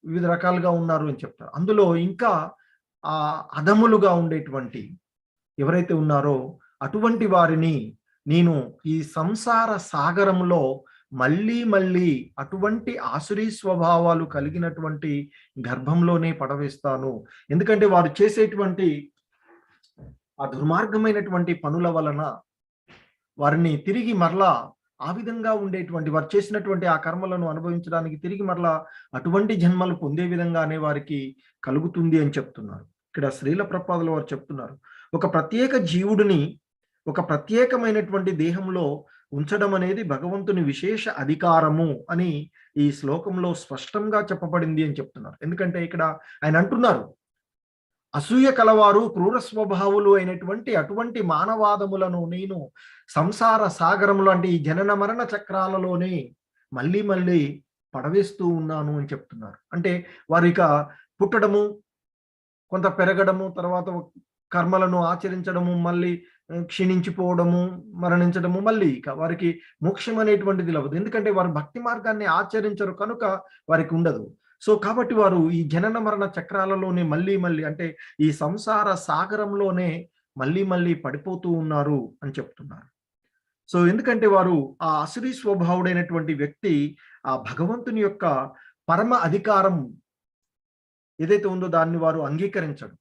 వివిధ రకాలుగా ఉన్నారు అని చెప్తారు. అందులో ఇంకా ఆ అదములుగా ఉండేటువంటి ఎవరైతే ఉన్నారో అటువంటి వారిని నేను ఈ సంసార సాగరంలో మళ్ళీ మళ్ళీ అటువంటి ఆసురీ స్వభావాలు కలిగినటువంటి గర్భంలోనే పడవేస్తాను. ఎందుకంటే వారు చేసేటువంటి ఆ దుర్మార్గమైనటువంటి పనుల వలన వారిని తిరిగి మరలా ఆ విధంగా ఉండేటువంటి వారు చేసినటువంటి ఆ కర్మలను అనుభవించడానికి తిరిగి మరలా అటువంటి జన్మలు పొందే విధంగానే వారికి కలుగుతుంది అని చెప్తున్నారు. ఇక్కడ శ్రీల ప్రపాదుల వారు చెప్తున్నారు, ఒక ప్రత్యేక జీవుడిని ఒక ప్రత్యేకమైనటువంటి దేహంలో ఉంచడం అనేది భగవంతుని విశేష అధికారము అని ఈ శ్లోకంలో స్పష్టంగా చెప్పబడింది అని చెప్తున్నారు. ఎందుకంటే ఇక్కడ ఆయన అంటున్నారు, అసూయ కలవారు క్రూర స్వభావులు అయినటువంటి అటువంటి మానవాదములను నేను సంసార సాగరంలో అంటే ఈ జనన మరణ చక్రాలలోనే మళ్ళీ మళ్ళీ పడవేస్తూ ఉన్నాను అని చెప్తున్నారు. అంటే వారు ఇక పుట్టడము, కొంత పెరగడము, తర్వాత కర్మలను ఆచరించడము, మళ్ళీ క్షీణించిపోవడము, మరణించడము, మళ్ళీ ఇక వారికి మోక్షం అనేటువంటిది లభదు. ఎందుకంటే వారు భక్తి మార్గాన్ని ఆచరించరు కనుక వారికి ఉండదు. సో కాబట్టి వారు ఈ జనన మరణ చక్రాలలోనే మళ్ళీ మళ్ళీ అంటే ఈ సంసార సాగరంలోనే మళ్ళీ మళ్ళీ పడిపోతూ ఉన్నారు అని చెప్తున్నారు. సో ఎందుకంటే వారు ఆ అసురీ స్వభావుడైనటువంటి వ్యక్తి ఆ భగవంతుని యొక్క పరమ అధికారం ఏదైతే ఉందో దాన్ని వారు అంగీకరించడు.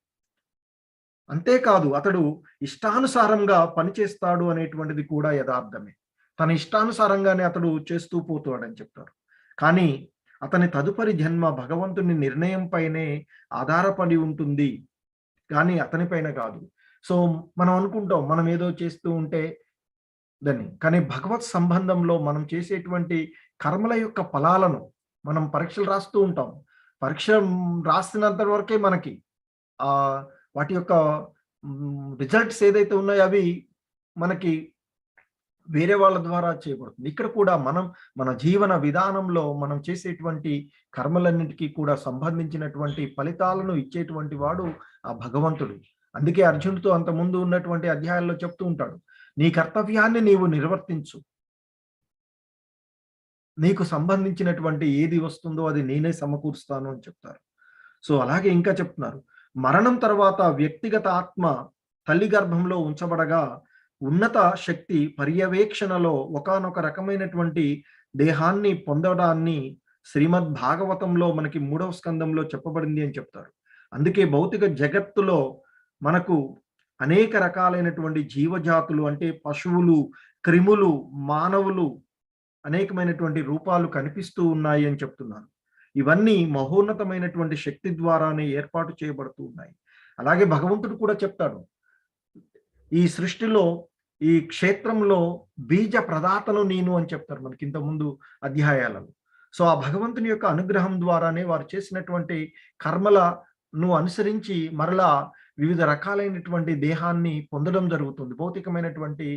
అంతేకాదు అతడు ఇష్టానుసారంగా పనిచేస్తాడు అనేటువంటిది కూడా యథార్థమే. తన ఇష్టానుసారంగానే అతడు చేస్తూ పోతాడని చెప్తారు. కానీ అతని తదుపరి జన్మ భగవంతుని నిర్ణయం పైనే ఆధారపడి ఉంటుంది, కానీ అతని పైన కాదు. సో మనం అనుకుంటాం మనం ఏదో చేస్తూ ఉంటే దాన్ని, కానీ భగవత్ సంబంధంలో మనం చేసేటువంటి కర్మల యొక్క ఫలాలను మనం పరీక్షలు రాస్తూ ఉంటాం. పరీక్ష రాసినంత వరకే మనకి ఆ వాటి యొక్క రిజల్ట్స్ ఏదైతే ఉన్నాయో అవి మనకి వేరే వాళ్ళ ద్వారా చేయబడుతుంది. ఇక్కడ కూడా మనం మన జీవన విధానంలో మనం చేసేటువంటి కర్మలన్నిటికీ కూడా సంబంధించినటువంటి ఫలితాలను ఇచ్చేటువంటి వాడు ఆ భగవంతుడు. అందుకే అర్జునుడితో అంత ముందు ఉన్నటువంటి అధ్యాయాల్లో చెప్తూ ఉంటాడు, నీ కర్తవ్యాన్ని నీవు నిర్వర్తించు, నీకు సంబంధించినటువంటి ఏది వస్తుందో అది నేనే సమకూరుస్తాను అని చెప్తారు. సో అలాగే ఇంకా చెప్తున్నారు, మరణం తర్వాత వ్యక్తిగత ఆత్మ తల్లి గర్భంలో ఉంచబడగా ఉన్నత శక్తి పర్యవేక్షణలో ఒకానొక రకమైనటువంటి దేహాన్ని పొందడాన్ని శ్రీమద్ భాగవతంలో మనకి 3వ స్కందంలో చెప్పబడింది అని చెప్తారు. అందుకే భౌతిక జగత్తులో మనకు అనేక రకాలైనటువంటి జీవజాతులు అంటే పశువులు, క్రిములు, మానవులు అనేకమైనటువంటి రూపాలు కనిపిస్తూ ఉన్నాయి అని చెప్తున్నారు. ఇవన్నీ మహోన్నతమైనటువంటి శక్తి ద్వారానే ఏర్పాటు చేయబడుతూ ఉన్నాయి. అలాగే భగవంతుడు కూడా చెప్తాడు, ఈ సృష్టిలో ఈ క్షేత్రంలో బీజ ప్రదాతను నేను అని చెప్తారు మనకి ఇంత ముందు అధ్యాయాలలో. సో ఆ భగవంతుని యొక్క అనుగ్రహం ద్వారానే వారు చేసినటువంటి కర్మలను అనుసరించి మరలా వివిధ రకాలైనటువంటి దేహాన్ని పొందడం జరుగుతుంది. భౌతికమైనటువంటి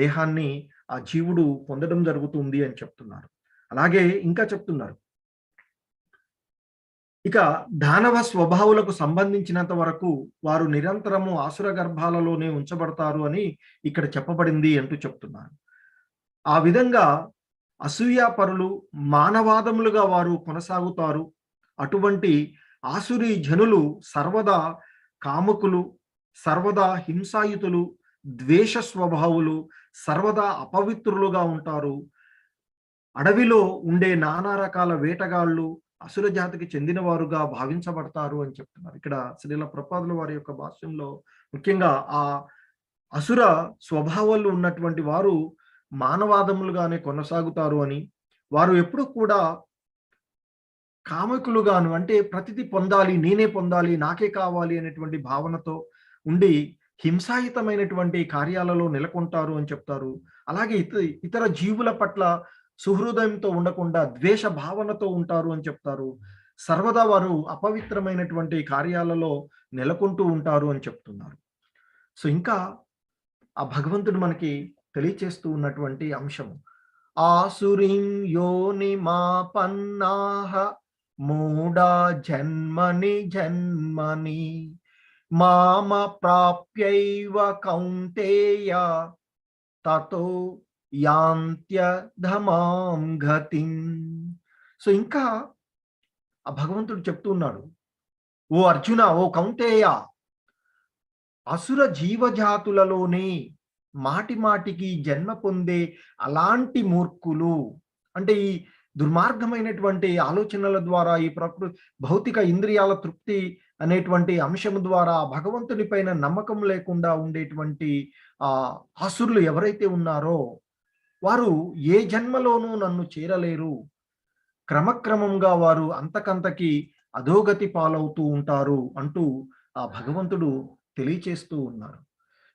దేహాన్ని ఆ జీవుడు పొందడం జరుగుతుంది అని చెప్తున్నారు. అలాగే ఇంకా చెప్తున్నారు, ఇక దానవ స్వభావులకు సంబంధించినంత వరకు వారు నిరంతరము ఆసుర గర్భాలలోనే ఉంచబడతారు అని ఇక్కడ చెప్పబడింది అంటూ చెప్తున్నారు. ఆ విధంగా అసూయాపరులు మానవాదములుగా వారు కొనసాగుతారు. అటువంటి ఆసురీ జనులు సర్వదా కాముకులు, సర్వదా హింసాయుతులు, ద్వేష స్వభావులు, సర్వదా అపవిత్రులుగా ఉంటారు. అడవిలో ఉండే నానా రకాల వేటగాళ్ళు అసుర జాతికి చెందిన వారుగా భావించబడతారు అని చెప్తున్నారు. ఇక్కడ శ్రీల ప్రపాదుల వారి యొక్క భాష్యంలో ముఖ్యంగా ఆ అసుర స్వభావాలు ఉన్నటువంటి వారు మానవాదములుగానే కొనసాగుతారు అని, వారు ఎప్పుడు కూడా కాముకులుగాను అంటే ప్రతిదీ పొందాలి, నేనే పొందాలి, నాకే కావాలి అనేటువంటి భావనతో ఉండి హింసాయుతమైనటువంటి కార్యాలలో నెలకొంటారు అని చెప్తారు. అలాగే ఇతర జీవుల పట్ల సుహృదయంతో ఉండకుండా ద్వేష భావనతో ఉంటారు అని చెప్తారు. సర్వదా వారు అపవిత్రమైనటువంటి కార్యాలలో నెలకొంటూ ఉంటారు అని చెప్తున్నారు. సో ఇంకా ఆ భగవంతుడు మనకి తెలియచేస్తూ ఉన్నటువంటి అంశం, ఆసురీం యోనిమాపన్నాః మూఢా జన్మని జన్మని మామ ప్రాప్యైవ కౌంతేయ తతో యాంత్యధమాం గతిం. సో ఇంకా ఆ భగవంతుడు చెప్తూ ఉన్నాడు, ఓ అర్జున, ఓ కౌంతేయ, అసుర జీవజాతులలోనే మాటి మాటికి జన్మ పొందే అలాంటి మూర్ఖులు, అంటే ఈ దుర్మార్గమైనటువంటి ఆలోచనల ద్వారా ఈ భౌతిక ఇంద్రియాల తృప్తి అనేటువంటి అంశం ద్వారా భగవంతుని పైన నమ్మకం లేకుండా ఉండేటువంటి అసురులు ఎవరైతే ఉన్నారో వారు ఏ జన్మలోనూ నన్ను చేరలేరు, క్రమక్రమంగా వారు అంతకంతకి అధోగతి పాలవుతూ ఉంటారు అంటూ ఆ భగవంతుడు తెలియచేస్తూ ఉన్నారు.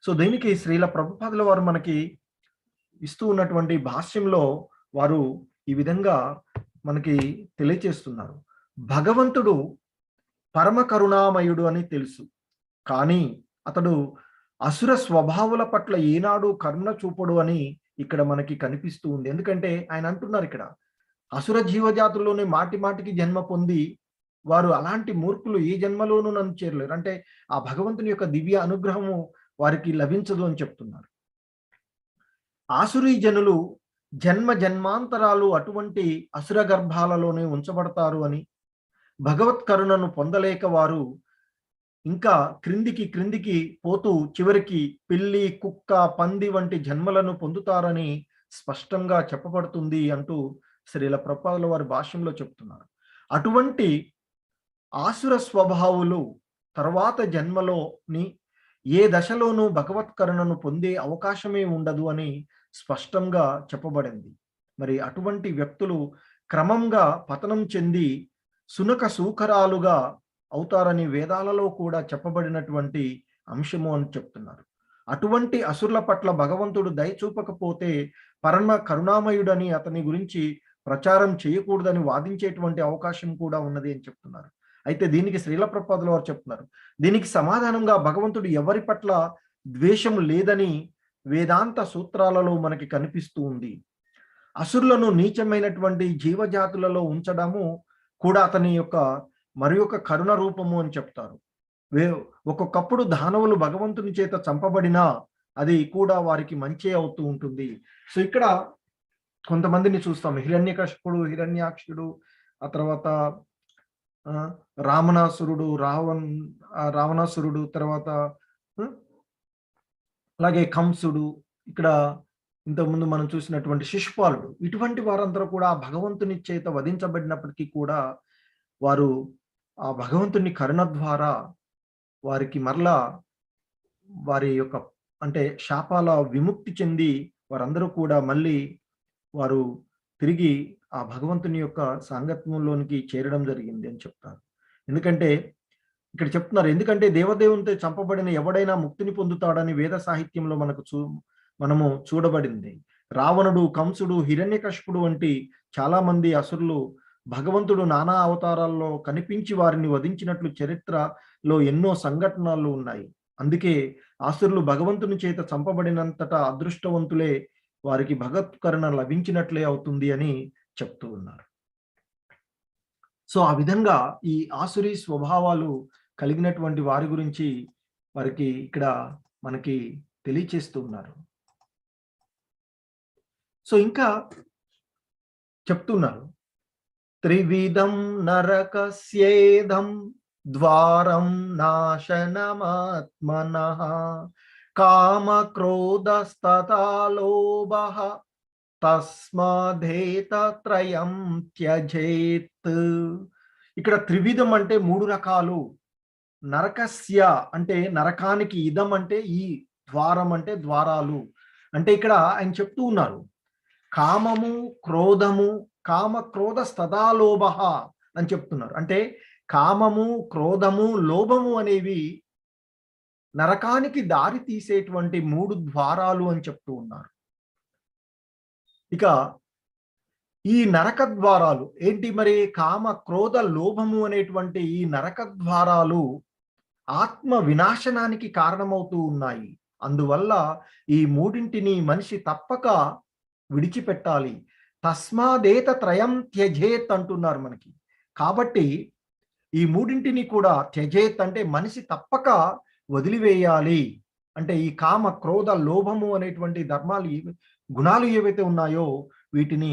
సో దీనికి శ్రీల ప్రభుపాదుల వారు మనకి ఇస్తూ ఉన్నటువంటి భాష్యంలో వారు ఈ విధంగా మనకి తెలియచేస్తున్నారు. భగవంతుడు పరమ కరుణామయుడు అని తెలుసు, కానీ అతడు అసుర స్వభావాల పట్ల ఏనాడు కరుణ చూపడు అని ఇక్కడ మనకి కనిపిస్తూ ఉంది. ఎందుకంటే ఆయన అంటున్నారు ఇక్కడ, అసుర జీవజాతుల్లోనే మాటి మాటికి జన్మ పొంది వారు అలాంటి మూర్ఖులు ఏ జన్మలోనూ నన్ను చేరలేరు, అంటే ఆ భగవంతుని యొక్క దివ్య అనుగ్రహము వారికి లభించదు అని చెప్తున్నారు. ఆసురీ జనులు జన్మ జన్మాంతరాలు అటువంటి అసుర గర్భాలలోనే ఉంచబడతారు అని, భగవత్ కరుణను పొందలేక వారు ఇంకా క్రిందికి పోతూ చివరికి పిల్లి, కుక్క, పంది వంటి జన్మలను పొందుతారని స్పష్టంగా చెప్పబడుతుంది అంటూ శ్రీల ప్రభుపాదుల వారి భాష్యంలో చెప్తున్నారు. అటువంటి ఆసుర స్వభావులు తర్వాత జన్మలోని ఏ దశలోనూ భగవత్ కరుణను పొందే అవకాశమే ఉండదు అని స్పష్టంగా చెప్పబడింది. మరి అటువంటి వ్యక్తులు క్రమంగా పతనం చెంది సునక సూకరాలుగా అవుతారని వేదాలలో కూడా చెప్పబడినటువంటి అంశము అని చెప్తున్నారు. అటువంటి అసురుల పట్ల భగవంతుడు దయ చూపకపోతే పరమ కరుణామయుడని అతని గురించి ప్రచారం చేయకూడదని వాదించేటువంటి అవకాశం కూడా ఉన్నది అని చెప్తున్నారు. అయితే దీనికి శ్రీల ప్రభుపాదుల వారు చెప్తున్నారు, దీనికి సమాధానంగా భగవంతుడు ఎవరి పట్ల ద్వేషం లేదని వేదాంత సూత్రాలలో మనకి కనిపిస్తూ ఉంది. అసురులను నీచమైనటువంటి జీవజాతులలో ఉంచడము కూడా అతని యొక్క మరి ఒక కరుణ రూపము అని చెప్తారు. ఒక్కొక్కప్పుడు దానవులు భగవంతుని చేత చంపబడినా అది కూడా వారికి మంచి అవుతూ ఉంటుంది. సో ఇక్కడ కొంతమందిని చూస్తాం, హిరణ్యకశిపుడు, హిరణ్యాక్షుడు, ఆ తర్వాత రావణాసురుడు, తర్వాత అలాగే కంసుడు, ఇక్కడ ఇంతకుముందు మనం చూసినటువంటి శిశుపాలుడు, ఇటువంటి వారందరూ కూడా భగవంతుని చేత వధించబడినప్పటికీ కూడా వారు ఆ భగవంతుని కరుణ ద్వారా వారికి మరలా వారి యొక్క అంటే శాపాల విముక్తి చెంది వారందరూ కూడా మళ్ళీ వారు తిరిగి ఆ భగవంతుని యొక్క సాంగత్యంలోనికి చేరడం జరిగింది అని చెప్తారు. ఎందుకంటే ఇక్కడ చెప్తున్నారు, ఎందుకంటే దేవదేవునితో చంపబడిన ఎవడైనా ముక్తిని పొందుతాడని వేద సాహిత్యంలో మనము చూడబడింది. రావణుడు, కంసుడు, హిరణ్యకశిపుడు వంటి చాలా మంది అసురులు భగవంతుడు నానా అవతారాల్లో కనిపించి వారిని వధించినట్లు చరిత్రలో ఎన్నో సంఘటనలు ఉన్నాయి. అందుకే అసురులు భగవంతుని చేత చంపబడినంతటా అదృష్టవంతులే, వారికి భగవత్ కరుణ లభించినట్లే అవుతుంది అని చెప్తూ ఉన్నారు. సో ఆ విధంగా ఈ ఆసురీ స్వభావాలు కలిగినటువంటి వారి గురించి వారికి ఇక్కడ మనకి తెలియచేస్తూ ఉన్నారు. సో ఇంకా చెప్తున్నారు, త్రివిధం నరకస్యేదం ద్వారం నాశనమాత్మనః కామ క్రోధస్తథా లోభః తస్మాదేతత్రయం త్యజేత్. ఇక్కడ త్రివిధం అంటే 3 రకాలు, నరకస్య అంటే నరకానికి, ఇదం అంటే ఈ, ద్వారం అంటే ద్వారాలు. అంటే ఇక్కడ ఆయన చెప్తూ ఉన్నారు, కామము, క్రోధము, కామ క్రోధ స్తదా లోభ అని చెప్తున్నారు. అంటే కామము, క్రోధము, లోభము అనేవి నరకానికి దారి తీసేటువంటి 3 ద్వారాలు అని చెప్తూ ఉన్నారు. ఇక ఈ నరక ద్వారాలు ఏంటి మరి? కామ క్రోధ లోభము అనేటువంటి ఈ నరక ద్వారాలు ఆత్మ వినాశనానికి కారణమవుతూ ఉన్నాయి. అందువల్ల ఈ 3ంటిని మనిషి తప్పక విడిచిపెట్టాలి. తస్మాదేత త్రయం త్యజేత్ అంటున్నారు మనకి. కాబట్టి ఈ 3ంటిని కూడా త్యజేత్ అంటే మనిషి తప్పక వదిలివేయాలి. అంటే ఈ కామ క్రోధ లోభము అనేటువంటి ధర్మాలు, గుణాలు ఏవైతే ఉన్నాయో వీటిని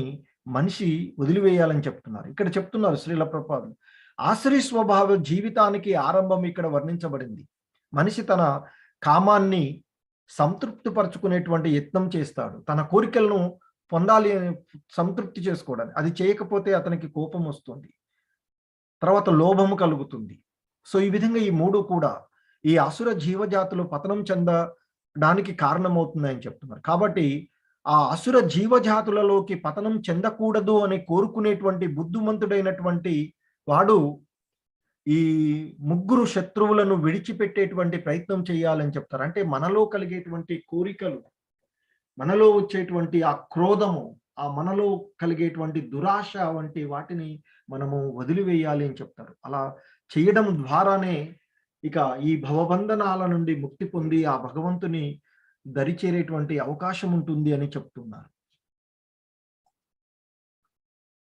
మనిషి వదిలివేయాలని చెప్తున్నారు. ఇక్కడ చెప్తున్నారు శ్రీల ప్రభుపాదులు, ఆశ్రీ స్వభావ జీవితానికి ఆరంభం ఇక్కడ వర్ణించబడింది. మనిషి తన కామాన్ని సంతృప్తి పరుచుకునేటువంటి యత్నం చేస్తాడు. తన కోరికలను పొందాలి అని సంతృప్తి చేసుకోవడానికి. అది చేయకపోతే అతనికి కోపం వస్తుంది. తర్వాత లోభము కలుగుతుంది. సో, ఈ విధంగా ఈ 3 కూడా ఈ అసుర జీవజాతులు పతనం చెందడానికి కారణమవుతున్నాయని చెప్తున్నారు. కాబట్టి ఆ అసుర జీవజాతులలోకి పతనం చెందకూడదు అని కోరుకునేటువంటి బుద్ధిమంతుడైనటువంటి వాడు ఈ ముగ్గురు శత్రువులను విడిచిపెట్టేటువంటి ప్రయత్నం చేయాలని చెప్తారు. అంటే మనలో కలిగేటువంటి కోరికలు, మనలో వచ్చేటువంటి ఆ క్రోధము, ఆ మనలో కలిగేటువంటి దురాశ వంటి వాటిని మనము వదిలివేయాలి అని చెప్తారు. అలా చేయడం ద్వారానే ఇక ఈ భవబంధనాల నుండి ముక్తి పొంది ఆ భగవంతుని దరిచేరేటువంటి అవకాశం ఉంటుంది అని చెప్తున్నారు.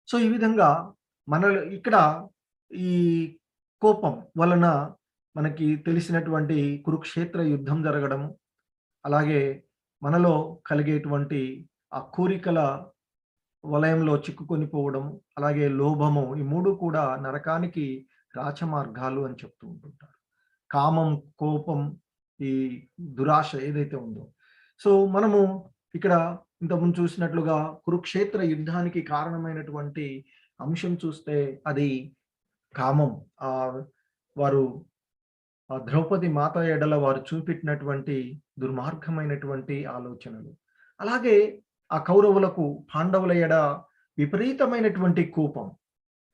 సో, ఈ విధంగా మనలో ఇక్కడ ఈ కోపం వలన మనకి తెలిసినటువంటి కురుక్షేత్ర యుద్ధం జరగడము, అలాగే మనలో కలిగేటువంటి ఆ కోరికల వలయంలో చిక్కుకొని పోవడం, అలాగే లోభము, ఈ 3 కూడా నరకానికి రాచమార్గాలు అని చెప్తూ ఉంటుంటారు. కామం, కోపం, ఈ దురాశ ఏదైతే ఉందో. సో, మనము ఇక్కడ ఇంతకుముందు చూసినట్లుగా కురుక్షేత్ర యుద్ధానికి కారణమైనటువంటి అంశం చూస్తే అది కామం. వారు ద్రౌపది మాత ఎడల వారు చూపెట్టినటువంటి దుర్మార్గమైనటువంటి ఆలోచనలు. అలాగే ఆ కౌరవులకు పాండవుల ఎడ విపరీతమైనటువంటి కోపం.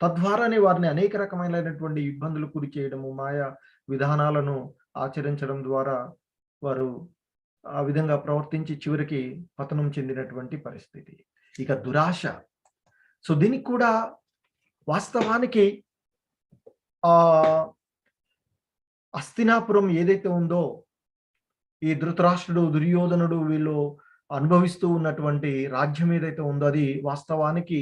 తద్వారానే వారిని అనేక రకమైనటువంటి ఇబ్బందులు గురి చేయడము, మాయా విధానాలను ఆచరించడం ద్వారా వారు ఆ విధంగా ప్రవర్తించి చివరికి పతనం చెందినటువంటి పరిస్థితి. ఇక దురాశ. సో, దీనికి కూడా వాస్తవానికి హస్తినాపురం ఏదైతే ఉందో, ఈ ధృతరాష్ట్రుడు, దుర్యోధనుడు వీళ్ళు అనుభవిస్తూ ఉన్నటువంటి రాజ్యం ఏదైతే ఉందో అది వాస్తవానికి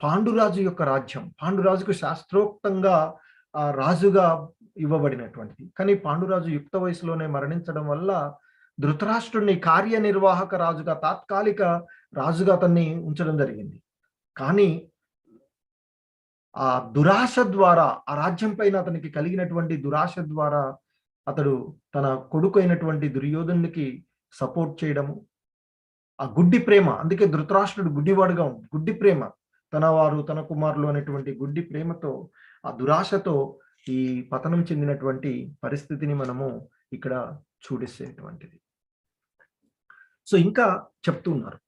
పాండురాజు యొక్క రాజ్యం. పాండురాజుకు శాస్త్రోక్తంగా రాజుగా ఇవ్వబడినటువంటిది. కానీ పాండురాజు యుక్త వయసులోనే మరణించడం వల్ల ధృతరాష్ట్రుడిని కార్యనిర్వాహక రాజుగా, తాత్కాలిక రాజుగా అతన్ని ఉంచడం జరిగింది. కానీ ఆ దురాశ ద్వారా, ఆ రాజ్యం పైన అతనికి కలిగినటువంటి దురాశ ద్వారా అతడు తన కొడుకు అయినటువంటి దుర్యోధనుడికి సపోర్ట్ చేయడము, ఆ గుడ్డి ప్రేమ, అందుకే ధృతరాష్ట్రుడు గుడ్డివాడుగా గుడ్డి ప్రేమ, తన కుమారులు అనేటువంటి గుడ్డి ప్రేమతో, ఆ దురాశతో ఈ పతనం చెందినటువంటి పరిస్థితిని మనము ఇక్కడ చూడేసేటువంటిది. సో, ఇంకా చెప్తున్నారు,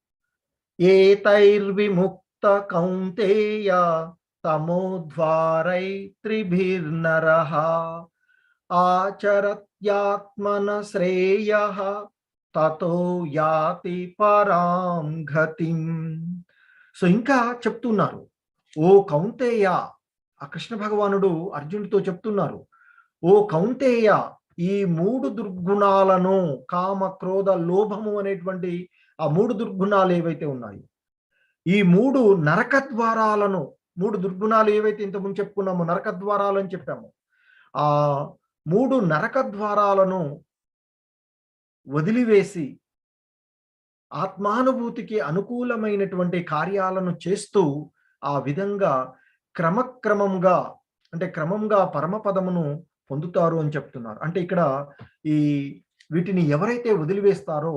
ఏతైర్విముక్త కౌంతేయ తమోద్వారై త్రిభిర్నరః ఆచరత్యాత్మన శ్రేయః తతో యాతి పరాం గతిం. సో, ఇంకా చెప్తున్నారు, ఓ కౌంతేయ, ఆ కృష్ణ భగవానుడు అర్జునుడితో చెప్తున్నారు, ఓ కౌంతేయ, ఈ 3 దుర్గుణాలను, కామ, క్రోధ, లోభము అనేటువంటి ఆ 3 దుర్గుణాలు ఏవైతే ఉన్నాయో, ఈ 3 నరక ద్వారాలను, 3 దుర్గుణాలు ఏవైతే ఇంతకుముందు చెప్పుకున్నామో, నరక ద్వారాలు అని చెప్పాము, ఆ 3 నరక ద్వారాలను వదిలివేసి ఆత్మానుభూతికి అనుకూలమైనటువంటి కార్యాలను చేస్తూ ఆ విధంగా క్రమంగా పరమపదమును పొందుతారు అని చెప్తున్నారు. అంటే ఇక్కడ ఈ వీటిని ఎవరైతే వదిలివేస్తారో,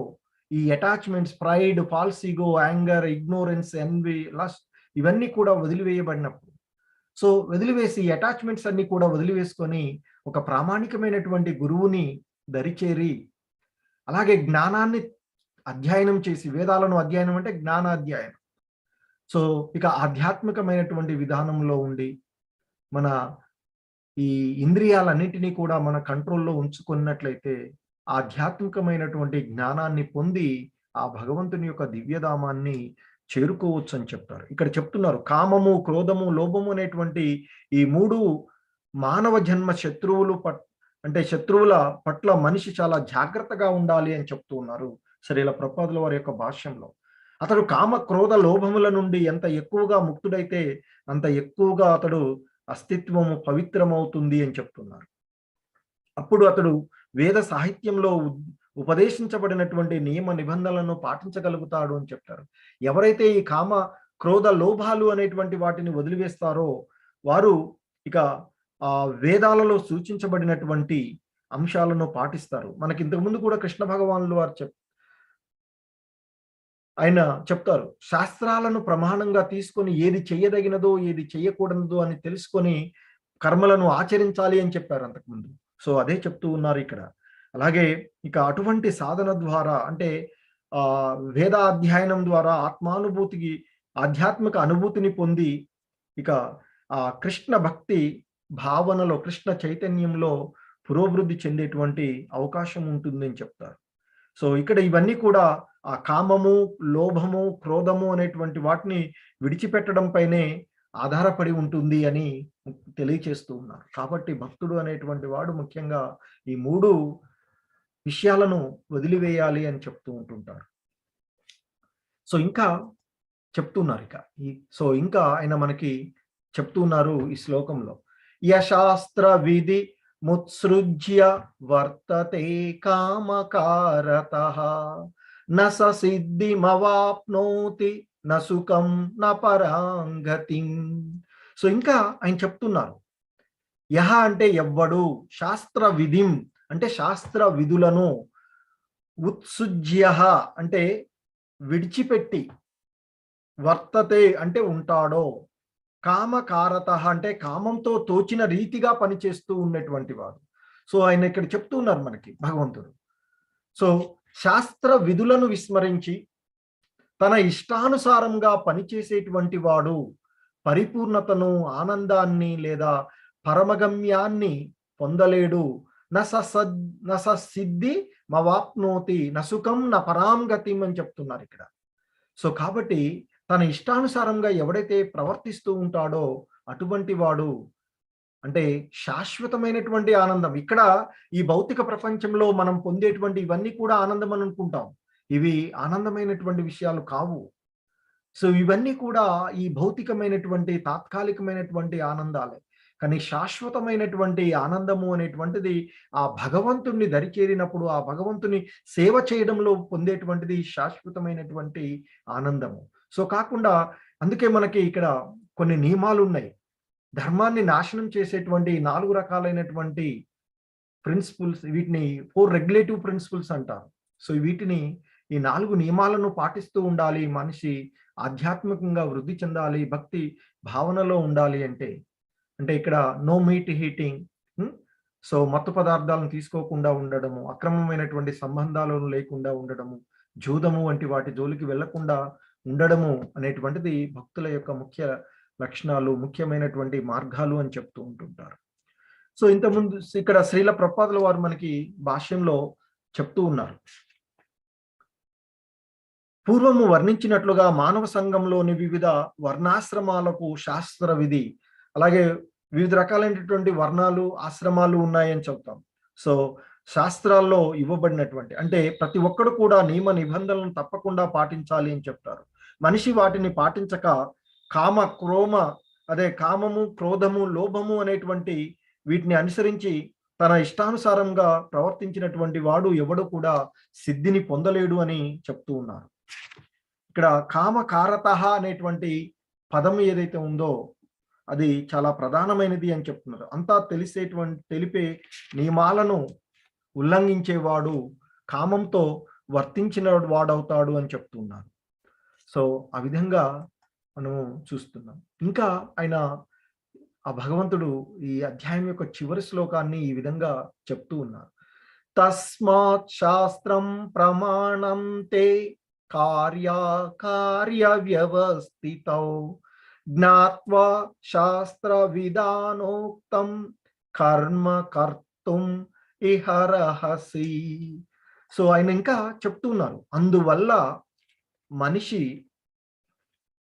ఈ attachments, pride, false ego, anger, ignorance, envy, lust, ఇవన్నీ కూడా వదిలివేయబడినప్పుడు, సో వదిలివేసి అటాచ్మెంట్స్ అన్ని కూడా వదిలివేసుకొని ఒక ప్రామాణికమైనటువంటి గురువుని దరిచేరి, అలాగే జ్ఞానాన్ని అధ్యయనం చేసి, వేదాలను అధ్యయనం అంటే జ్ఞానాధ్యయనం, సో ఇక ఆధ్యాత్మికమైనటువంటి విధానంలో ఉండి మన ఈ ఇంద్రియాలన్నింటినీ కూడా మన కంట్రోల్లో ఉంచుకున్నట్లయితే ఆధ్యాత్మికమైనటువంటి జ్ఞానాన్ని పొంది ఆ భగవంతుని యొక్క దివ్యధామాన్ని చేరుకోవచ్చు అని చెప్తారు. ఇక్కడ చెప్తున్నారు, కామము, క్రోధము, లోభము అనేటువంటి ఈ 3 మానవ జన్మ శత్రువుల పట్ల మనిషి చాలా జాగ్రత్తగా ఉండాలి అని చెప్తూ ఉన్నారు శ్రీల ప్రభుపాదుల వారి యొక్క భాష్యంలో. అతడు కామ, క్రోధ, లోభముల నుండి ఎంత ఎక్కువగా ముక్తుడైతే అంత ఎక్కువగా అతడు అస్తిత్వము పవిత్రమవుతుంది అని చెప్తున్నారు. అప్పుడు అతడు వేద సాహిత్యంలో ఉపదేశించబడినటువంటి నియమ నిబంధనలను పాటించగలుగుతాడు అని చెప్తారు. ఎవరైతే ఈ కామ, క్రోధ, లోభాలు అనేటువంటి వాటిని వదిలివేస్తారో వారు ఇక వేదాలలో సూచించబడినటువంటి అంశాలను పాటిస్తారు. మనకి ఇంతకుముందు కూడా కృష్ణ భగవానులు వారు ఆయన చెప్తారు. శాస్త్రాలను ప్రమాణంగా తీసుకొని ఏది చెయ్యదగినదో, ఏది చెయ్యకూడనిదో అని తెలుసుకొని కర్మలను ఆచరించాలి అని చెప్పారు అంతకుముందు. సో, అదే చెప్తూ ఉన్నారు ఇక్కడ. అలాగే ఇక అటువంటి సాధన ద్వారా అంటే వేద అధ్యయనం ద్వారా ఆత్మానుభూతికి ఆధ్యాత్మిక అనుభూతిని పొంది ఇక కృష్ణ భక్తి భావనలో, కృష్ణ చైతన్యంలో పురోభివృద్ధి చెందేటువంటి అవకాశం ఉంటుందని చెప్తారు. సో, ఇక్కడ ఇవన్నీ కూడా ఆ కామము, లోభము, క్రోధము అనేటువంటి వాటిని విడిచిపెట్టడం పైనే ఆధారపడి ఉంటుంది అని తెలియచేస్తూ ఉన్నారు. కాబట్టి భక్తుడు అనేటువంటి వాడు ముఖ్యంగా ఈ 3 విషయాలను వదిలివేయాలి అని చెప్తూ ఉంటుంటారు. సో, ఇంకా చెప్తున్నారిక. ఇంకా ఆయన మనకి చెప్తున్నారు ఈ శ్లోకంలో. యశాస్త్ర విధి ముత్సృజ్య వర్తతే కామకారతః న స సిద్ధిమవాప్నోతి న సుఖం న పరాంగతిం. సో, ఇంకా ఆయన చెప్తున్నారు. యహ అంటే ఎవ్వడు, శాస్త్ర విధిం అంటే శాస్త్ర విధులను, ఉత్సుజ్య అంటే విడిచిపెట్టి, వర్తతే అంటే ఉంటాడో, కామకారత అంటే కామంతో తోచిన రీతిగా పనిచేస్తూ ఉన్నటువంటి వాడు. సో, ఆయన ఇక్కడ చెప్తూ ఉన్నారు మనకి భగవంతుడు. సో, శాస్త్ర విధులను విస్మరించి తన ఇష్టానుసారంగా పనిచేసేటువంటి వాడు పరిపూర్ణతను, ఆనందాన్ని లేదా పరమగమ్యాన్ని పొందలేడు. న స సిద్ధి మవాప్నోతి న సుఖం న పరాంగతిం అని చెప్తున్నారు ఇక్కడ. సో, కాబట్టి తన ఇష్టానుసారంగా ఎవడైతే ప్రవర్తిస్తూ ఉంటాడో అటువంటి వాడు అంటే శాశ్వతమైనటువంటి ఆనందం. ఇక్కడ ఈ భౌతిక ప్రపంచంలో మనం పొందేటువంటి ఇవన్నీ కూడా ఆనందం అని అనుకుంటాం. ఇవి ఆనందమైనటువంటి విషయాలు కావు. సో, ఇవన్నీ కూడా ఈ భౌతికమైనటువంటి తాత్కాలికమైనటువంటి ఆనందాలే. కానీ శాశ్వతమైనటువంటి ఆనందము అనేటువంటిది ఆ భగవంతుణ్ణి దరిచేరినప్పుడు, ఆ భగవంతుని సేవ చేయడంలో పొందేటువంటిది శాశ్వతమైనటువంటి ఆనందము. సో, కాకుండా అందుకే మనకి ఇక్కడ కొన్ని నియమాలు ఉన్నాయి. ధర్మాన్ని నాశనం చేసేటువంటి 4 రకాలైనటువంటి ప్రిన్సిపుల్స్, వీటిని 4 రెగ్యులేటివ్ ప్రిన్సిపుల్స్ అంటారు. సో, వీటిని ఈ 4 నియమాలను పాటిస్తూ ఉండాలి. మనిషి ఆధ్యాత్మికంగా వృద్ధి చెందాలి, భక్తి భావనలో ఉండాలి అంటే ఇక్కడ నో మీట్ హీటింగ్, సో మత్తు పదార్థాలను తీసుకోకుండా ఉండడము, అక్రమమైనటువంటి సంబంధాలను లేకుండా ఉండడము, జూదము వంటి వాటి జోలికి వెళ్లకుండా ఉండడము అనేటువంటిది భక్తుల యొక్క ముఖ్య లక్షణాలు, ముఖ్యమైనటువంటి మార్గాలు అని చెప్తూ ఉంటుంటారు. సో, ఇంతకుముందు ఇక్కడ శ్రీల ప్రభుపాదుల వారు మనకి భాష్యంలో చెప్తూ ఉన్నారు. పూర్వము వర్ణించినట్లుగా మానవ సంఘంలోని వివిధ వర్ణాశ్రమాలకు శాస్త్ర విధి, అలాగే వివిధ రకాలైనటువంటి వర్ణాలు, ఆశ్రమాలు ఉన్నాయని చెప్తాం. సో, శాస్త్రాల్లో ఇవ్వబడినటువంటి అంటే ప్రతి ఒక్కడు కూడా నియమ నిబంధనలను తప్పకుండా పాటించాలి అని చెప్తారు. మనిషి వాటిని పాటించక కామము, క్రోధము, లోభము అనేటువంటి వీటిని అనుసరించి తన ఇష్టానుసారంగా ప్రవర్తించినటువంటి వాడు ఎవడు కూడా సిద్ధిని పొందలేడు అని చెప్తూ ఉన్నారు. ఇక్కడ కామకారత అనేటువంటి పదం ఏదైతే ఉందో అది చాలా ప్రధానమైనది అని చెప్తున్నారు. అంతా తెలిపే నియమాలను ఉల్లంఘించేవాడు కామంతో వర్తించిన వాడవుతాడు అని చెప్తున్నారు. సో, ఆ విధంగా మనము చూస్తున్నాం. ఇంకా ఆయన ఆ భగవంతుడు ఈ అధ్యాయం యొక్క చివరి శ్లోకాన్ని ఈ విధంగా చెప్తూ ఉన్నారు. తస్మాత్ శాస్త్రం ప్రమాణం తే కార్య వ్యవస్థితౌ జ్ఞాత్వా శాస్త్ర విధానోక్తం కర్మ కర్తుం ఇహరహసి. సో, ఆయన ఇంకా చెప్తున్నారు, అందువల్ల మనిషి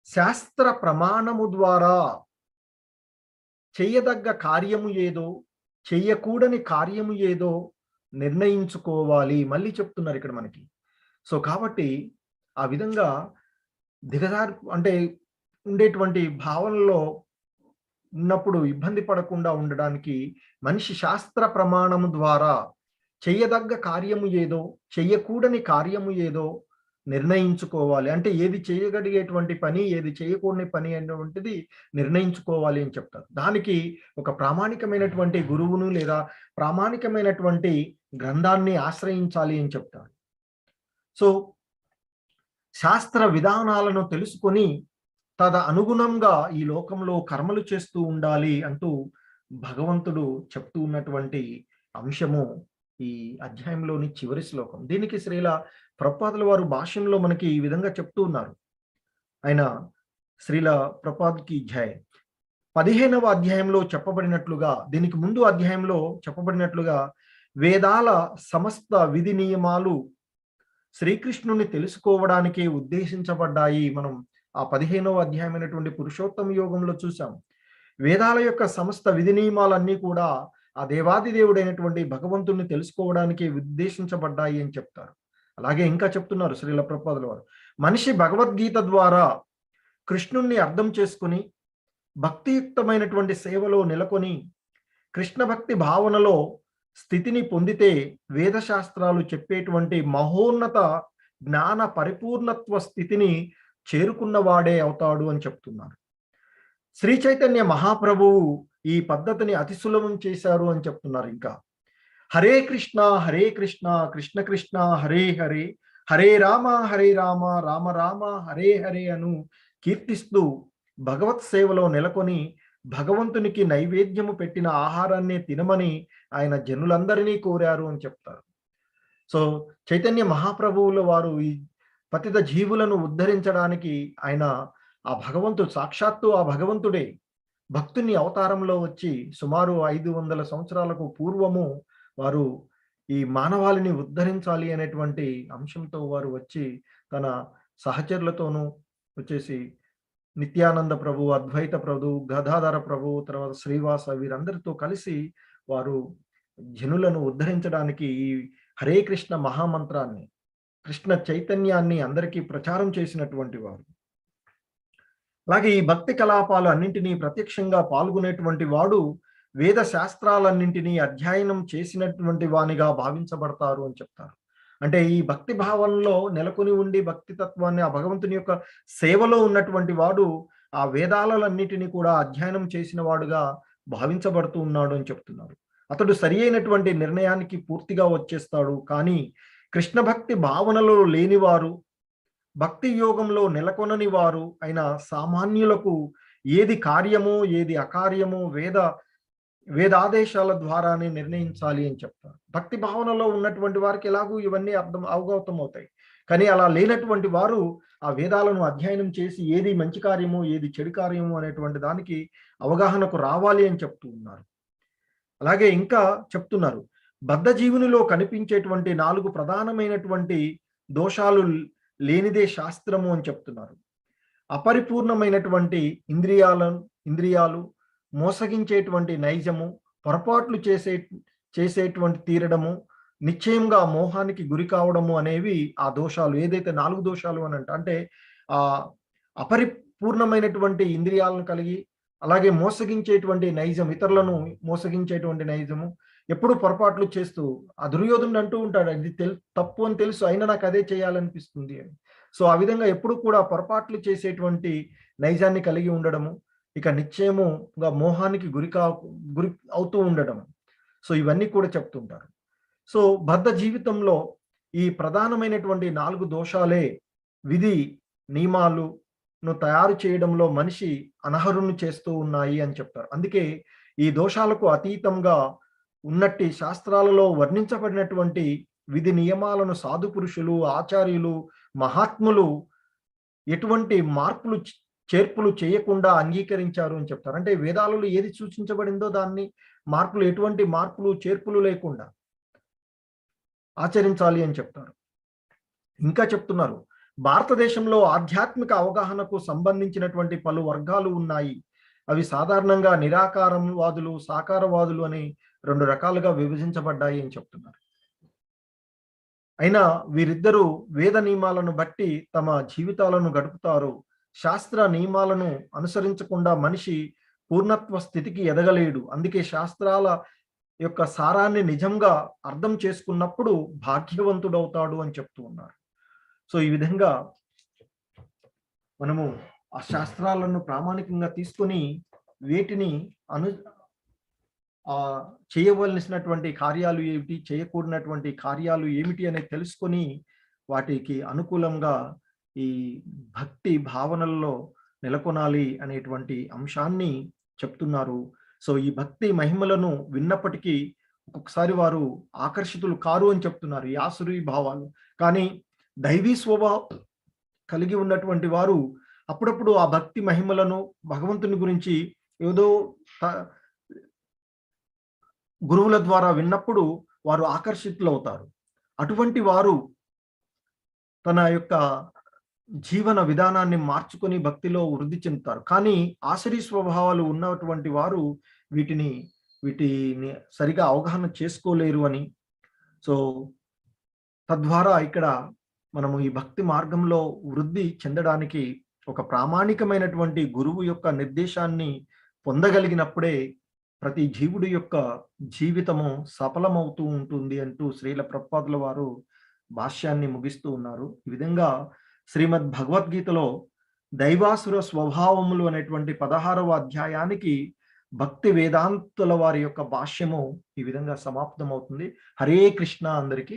శాస్త్ర ప్రమాణము ద్వారా చెయ్యదగ్గ కార్యము ఏదో, చెయ్యకూడని కార్యము ఏదో నిర్ణయించుకోవాలి. మళ్ళీ చెప్తున్నారు ఇక్కడ మనకి. సో, కాబట్టి ఆ విధంగా ఉండేటువంటి భావనలో ఉన్నప్పుడు ఇబ్బంది పడకుండా ఉండడానికి మనిషి శాస్త్ర ప్రమాణము ద్వారా చెయ్యదగ్గ కార్యము ఏదో, చెయ్యకూడని కార్యము ఏదో నిర్ణయించుకోవాలి. అంటే ఏది చేయగలిగేటువంటి పని, ఏది చేయకూడని పని అనేటువంటిది నిర్ణయించుకోవాలి అని చెప్తారు. దానికి ఒక ప్రామాణికమైనటువంటి గురువును లేదా ప్రామాణికమైనటువంటి గ్రంథాన్ని ఆశ్రయించాలి అని చెప్తారు. సో, శాస్త్ర విధానాలను తెలుసుకొని అనుగుణంగా ఈ లోకంలో కర్మలు చేస్తూ ఉండాలి అంటూ భగవంతుడు చెప్తూ ఉన్నటువంటి అంశము ఈ అధ్యాయంలోని చివరి శ్లోకం. దీనికి శ్రీల ప్రభుపాదుల వారు భాష్యంలో మనకి ఈ విధంగా చెప్తూ ఉన్నారు. ఆయన శ్రీల ప్రభుపాద్‌కి జై. 15వ అధ్యాయంలో చెప్పబడినట్లుగా, దీనికి ముందు అధ్యాయంలో చెప్పబడినట్లుగా వేదాల సమస్త విధి నియమాలు శ్రీకృష్ణుని తెలుసుకోవడానికే ఉద్దేశించబడ్డాయి. మనం ఆ 15వ అధ్యాయమైనటువంటి పురుషోత్తమ యోగంలో చూసాం. వేదాల యొక్క సమస్త విధి నియమాలన్నీ కూడా ఆ దేవాది దేవుడైనటువంటి భగవంతుణ్ణి తెలుసుకోవడానికి ఉద్దేశించబడ్డాయి అని చెప్తారు. అలాగే ఇంకా చెప్తున్నారు శ్రీల ప్రభుపాదుల వారు, మనిషి భగవద్గీత ద్వారా కృష్ణుణ్ణి అర్థం చేసుకుని భక్తియుక్తమైనటువంటి సేవలో నెలకొని కృష్ణ భక్తి భావనలో స్థితిని పొందితే వేదశాస్త్రాలు చెప్పేటువంటి మహోన్నత జ్ఞాన పరిపూర్ణత్వ స్థితిని చేరుకున్నవాడే అవుతాడు అని చెప్తున్నారు. శ్రీ చైతన్య మహాప్రభువు ఈ పద్ధతిని అతి సులభం చేశారు అని చెప్తున్నారు. ఇంకా హరే కృష్ణ కృష్ణ కృష్ణ హరే హరే, హరే రామ రామ రామ హరే హరే అను కీర్తిస్తూ భగవత్ సేవలో నెలకొని భగవంతునికి నైవేద్యము పెట్టిన ఆహారాన్ని తినమని ఆయన జనులందరినీ కోరారు అని చెప్తారు. సో చైతన్య మహాప్రభువుల వారు ఈ పతిత జీవులను ఉద్ధరించడానికి ఆయన ఆ భగవంతుడు, సాక్షాత్తు ఆ భగవంతుడే భక్తుని అవతారంలో వచ్చి సుమారు 500 సంవత్సరాలకు పూర్వము వారు ఈ మానవాళిని ఉద్ధరించాలి అనేటువంటి అంశంతో వారు వచ్చి తన సహచరులతోనూ వచ్చేసి నిత్యానంద ప్రభు, అద్వైత ప్రభు, గదాధర ప్రభు, తర్వాత శ్రీవాస వీరందరితో కలిసి వారు జనులను ఉద్ధరించడానికి ఈ హరే కృష్ణ మహామంత్రాన్ని, కృష్ణ చైతన్యాన్ని అందరికీ ప్రచారం చేసినటువంటి వారు. అలాగే ఈ భక్తి కలాపాలు అన్నింటినీ ప్రత్యక్షంగా పాల్గొనేటువంటి వాడు వేద శాస్త్రాలన్నింటినీ అధ్యయనం చేసినటువంటి వానిగా భావించబడతారు అని చెప్తారు. అంటే ఈ భక్తి భావనలో నెలకొని ఉండి భక్తి తత్వాన్ని, ఆ భగవంతుని యొక్క సేవలో ఉన్నటువంటి వాడు ఆ వేదాలన్నిటినీ కూడా అధ్యయనం చేసిన వాడుగా భావించబడుతూ ఉన్నాడు అని చెప్తున్నారు. అతడు సరి అయినటువంటి నిర్ణయానికి పూర్తిగా వచ్చేస్తాడు. కానీ కృష్ణ భక్తి భావనలో లేనివారు, భక్తి యోగంలో నెలకొనని వారు అయిన సామాన్యులకు ఏది కార్యమో ఏది అకార్యమో వేదాదేశాల ద్వారానే నిర్ణయించాలి అని చెప్తారు. భక్తి భావనలో ఉన్నటువంటి వారికి ఎలాగూ ఇవన్నీ అవగతం అవుతాయి. కానీ అలా లేనటువంటి వారు ఆ వేదాలను అధ్యయనం చేసి ఏది మంచి కార్యమో ఏది చెడు కార్యమో అనేటువంటి దానికి అవగాహనకు రావాలి అని చెప్తూ ఉన్నారు. అలాగే ఇంకా చెప్తున్నారు, బద్ధ జీవునిలో కనిపించేటువంటి 4 ప్రధానమైనటువంటి దోషాలు లేనిదే శాస్త్రము అని చెప్తున్నారు. అపరిపూర్ణమైనటువంటి ఇంద్రియాలు, మోసగించేటువంటి నైజము, పొరపాట్లు చేసేటువంటి తీరడము, నిశ్చయంగా మోహానికి గురి కావడము అనేవి ఆ దోషాలు. ఏదైతే 4 దోషాలు అని అంటే ఆ అపరిపూర్ణమైనటువంటి ఇంద్రియాలను కలిగి, అలాగే మోసగించేటువంటి నైజం, ఇతరులను మోసగించేటువంటి నైజము, ఎప్పుడు పొరపాట్లు చేస్తూ ఆ దుర్యోధనుడు అంటూ ఉంటాడు, ఇది తప్పు అని తెలుసు అయినా నాకు అదే చేయాలనిపిస్తుంది అని. సో ఆ విధంగా ఎప్పుడు కూడా పొరపాట్లు చేసేటువంటి నైజాన్ని కలిగి ఉండడము, ఇక నిశ్చయముగా మోహానికి గురి అవుతూ ఉండడం. సో ఇవన్నీ కూడా చెప్తుంటారు. సో బద్ధ జీవితంలో ఈ ప్రధానమైనటువంటి 4 దోషాలే విధి నియమాలను తయారు చేయడంలో మనిషి అనర్హుని చేస్తూ ఉన్నాయి అని చెప్తారు. అందుకే ఈ దోషాలకు అతీతంగా ఉన్నట్టి శాస్త్రాలలో వర్ణించబడినటువంటి విధి నియమాలను సాధు పురుషులు, ఆచార్యులు, మహాత్ములు ఎటువంటి చేర్పులు చేయకుండా అంగీకరించారు అని చెప్తారు. అంటే వేదాలలో ఏది సూచించబడిందో దాన్ని ఎటువంటి మార్పులు చేర్పులు లేకుండా ఆచరించాలి అని చెప్తారు. ఇంకా చెప్తున్నారు, భారతదేశంలో ఆధ్యాత్మిక అవగాహనకు సంబంధించినటువంటి పలు వర్గాలు ఉన్నాయి. అవి సాధారణంగా నిరాకారవాదులు, సాకారవాదులు అని 2 రకాలుగా విభజించబడ్డాయి అని చెప్తున్నారు. అయినా వీరిద్దరూ వేద నియమాలను బట్టి తమ జీవితాలను గడుపుతారు. శాస్త్ర నియమాలను అనుసరించకుండా మనిషి పూర్ణత్వ స్థితికి ఎదగలేడు. అందుకే శాస్త్రాల యొక్క సారాన్ని నిజంగా అర్థం చేసుకున్నప్పుడు భాగ్యవంతుడవుతాడు అని చెప్తూ ఉన్నారు. సో ఈ విధంగా మనము ఆ శాస్త్రాలను ప్రామాణికంగా తీసుకొని వేటిని అను చేయవలసినటువంటి కార్యాలు ఏమిటి, చేయకూడనటువంటి కార్యాలు ఏమిటి అనేది తెలుసుకొని వాటికి అనుకూలంగా ఈ భక్తి భావనల్లో నెలకొనాలి అనేటువంటి అంశాన్ని చెప్తున్నారు. సో ఈ భక్తి మహిమలను విన్నప్పటికీ ఒక్కొక్కసారి వారు ఆకర్షితులు కారు అని చెప్తున్నారు ఈ ఆసురీ భావాలు. కానీ దైవీ స్వభావం కలిగి ఉన్నటువంటి వారు అప్పుడప్పుడు ఆ భక్తి మహిమలను భగవంతుని గురించి ఏదో గురువుల ద్వారా విన్నప్పుడు వారు ఆకర్షితులవుతారు. అటువంటి వారు తన యొక్క జీవన విధానాన్ని మార్చుకొని భక్తిలో వృద్ధి చెందుతారు. కానీ ఆసురీ స్వభావాలు ఉన్నటువంటి వారు వీటిని సరిగా అవగాహన చేసుకోలేరు అని. సో తద్వారా ఇక్కడ మనము ఈ భక్తి మార్గంలో వృద్ధి చెందడానికి ఒక ప్రామాణికమైనటువంటి గురువు యొక్క నిర్దేశాన్ని పొందగలిగినప్పుడే ప్రతి జీవుడి యొక్క జీవితము సఫలమవుతూ ఉంటుంది అంటూ శ్రీల ప్రభుపాదుల వారు భాష్యాన్ని ముగిస్తూ ఉన్నారు. ఈ విధంగా శ్రీమద్ భగవద్గీతలో దైవాసుర స్వభావములు అనేటువంటి 16వ అధ్యాయానికి భక్తి వేదాంతుల వారి యొక్క భాష్యము ఈ విధంగా సమాప్తమవుతుంది. హరే కృష్ణ అందరికీ.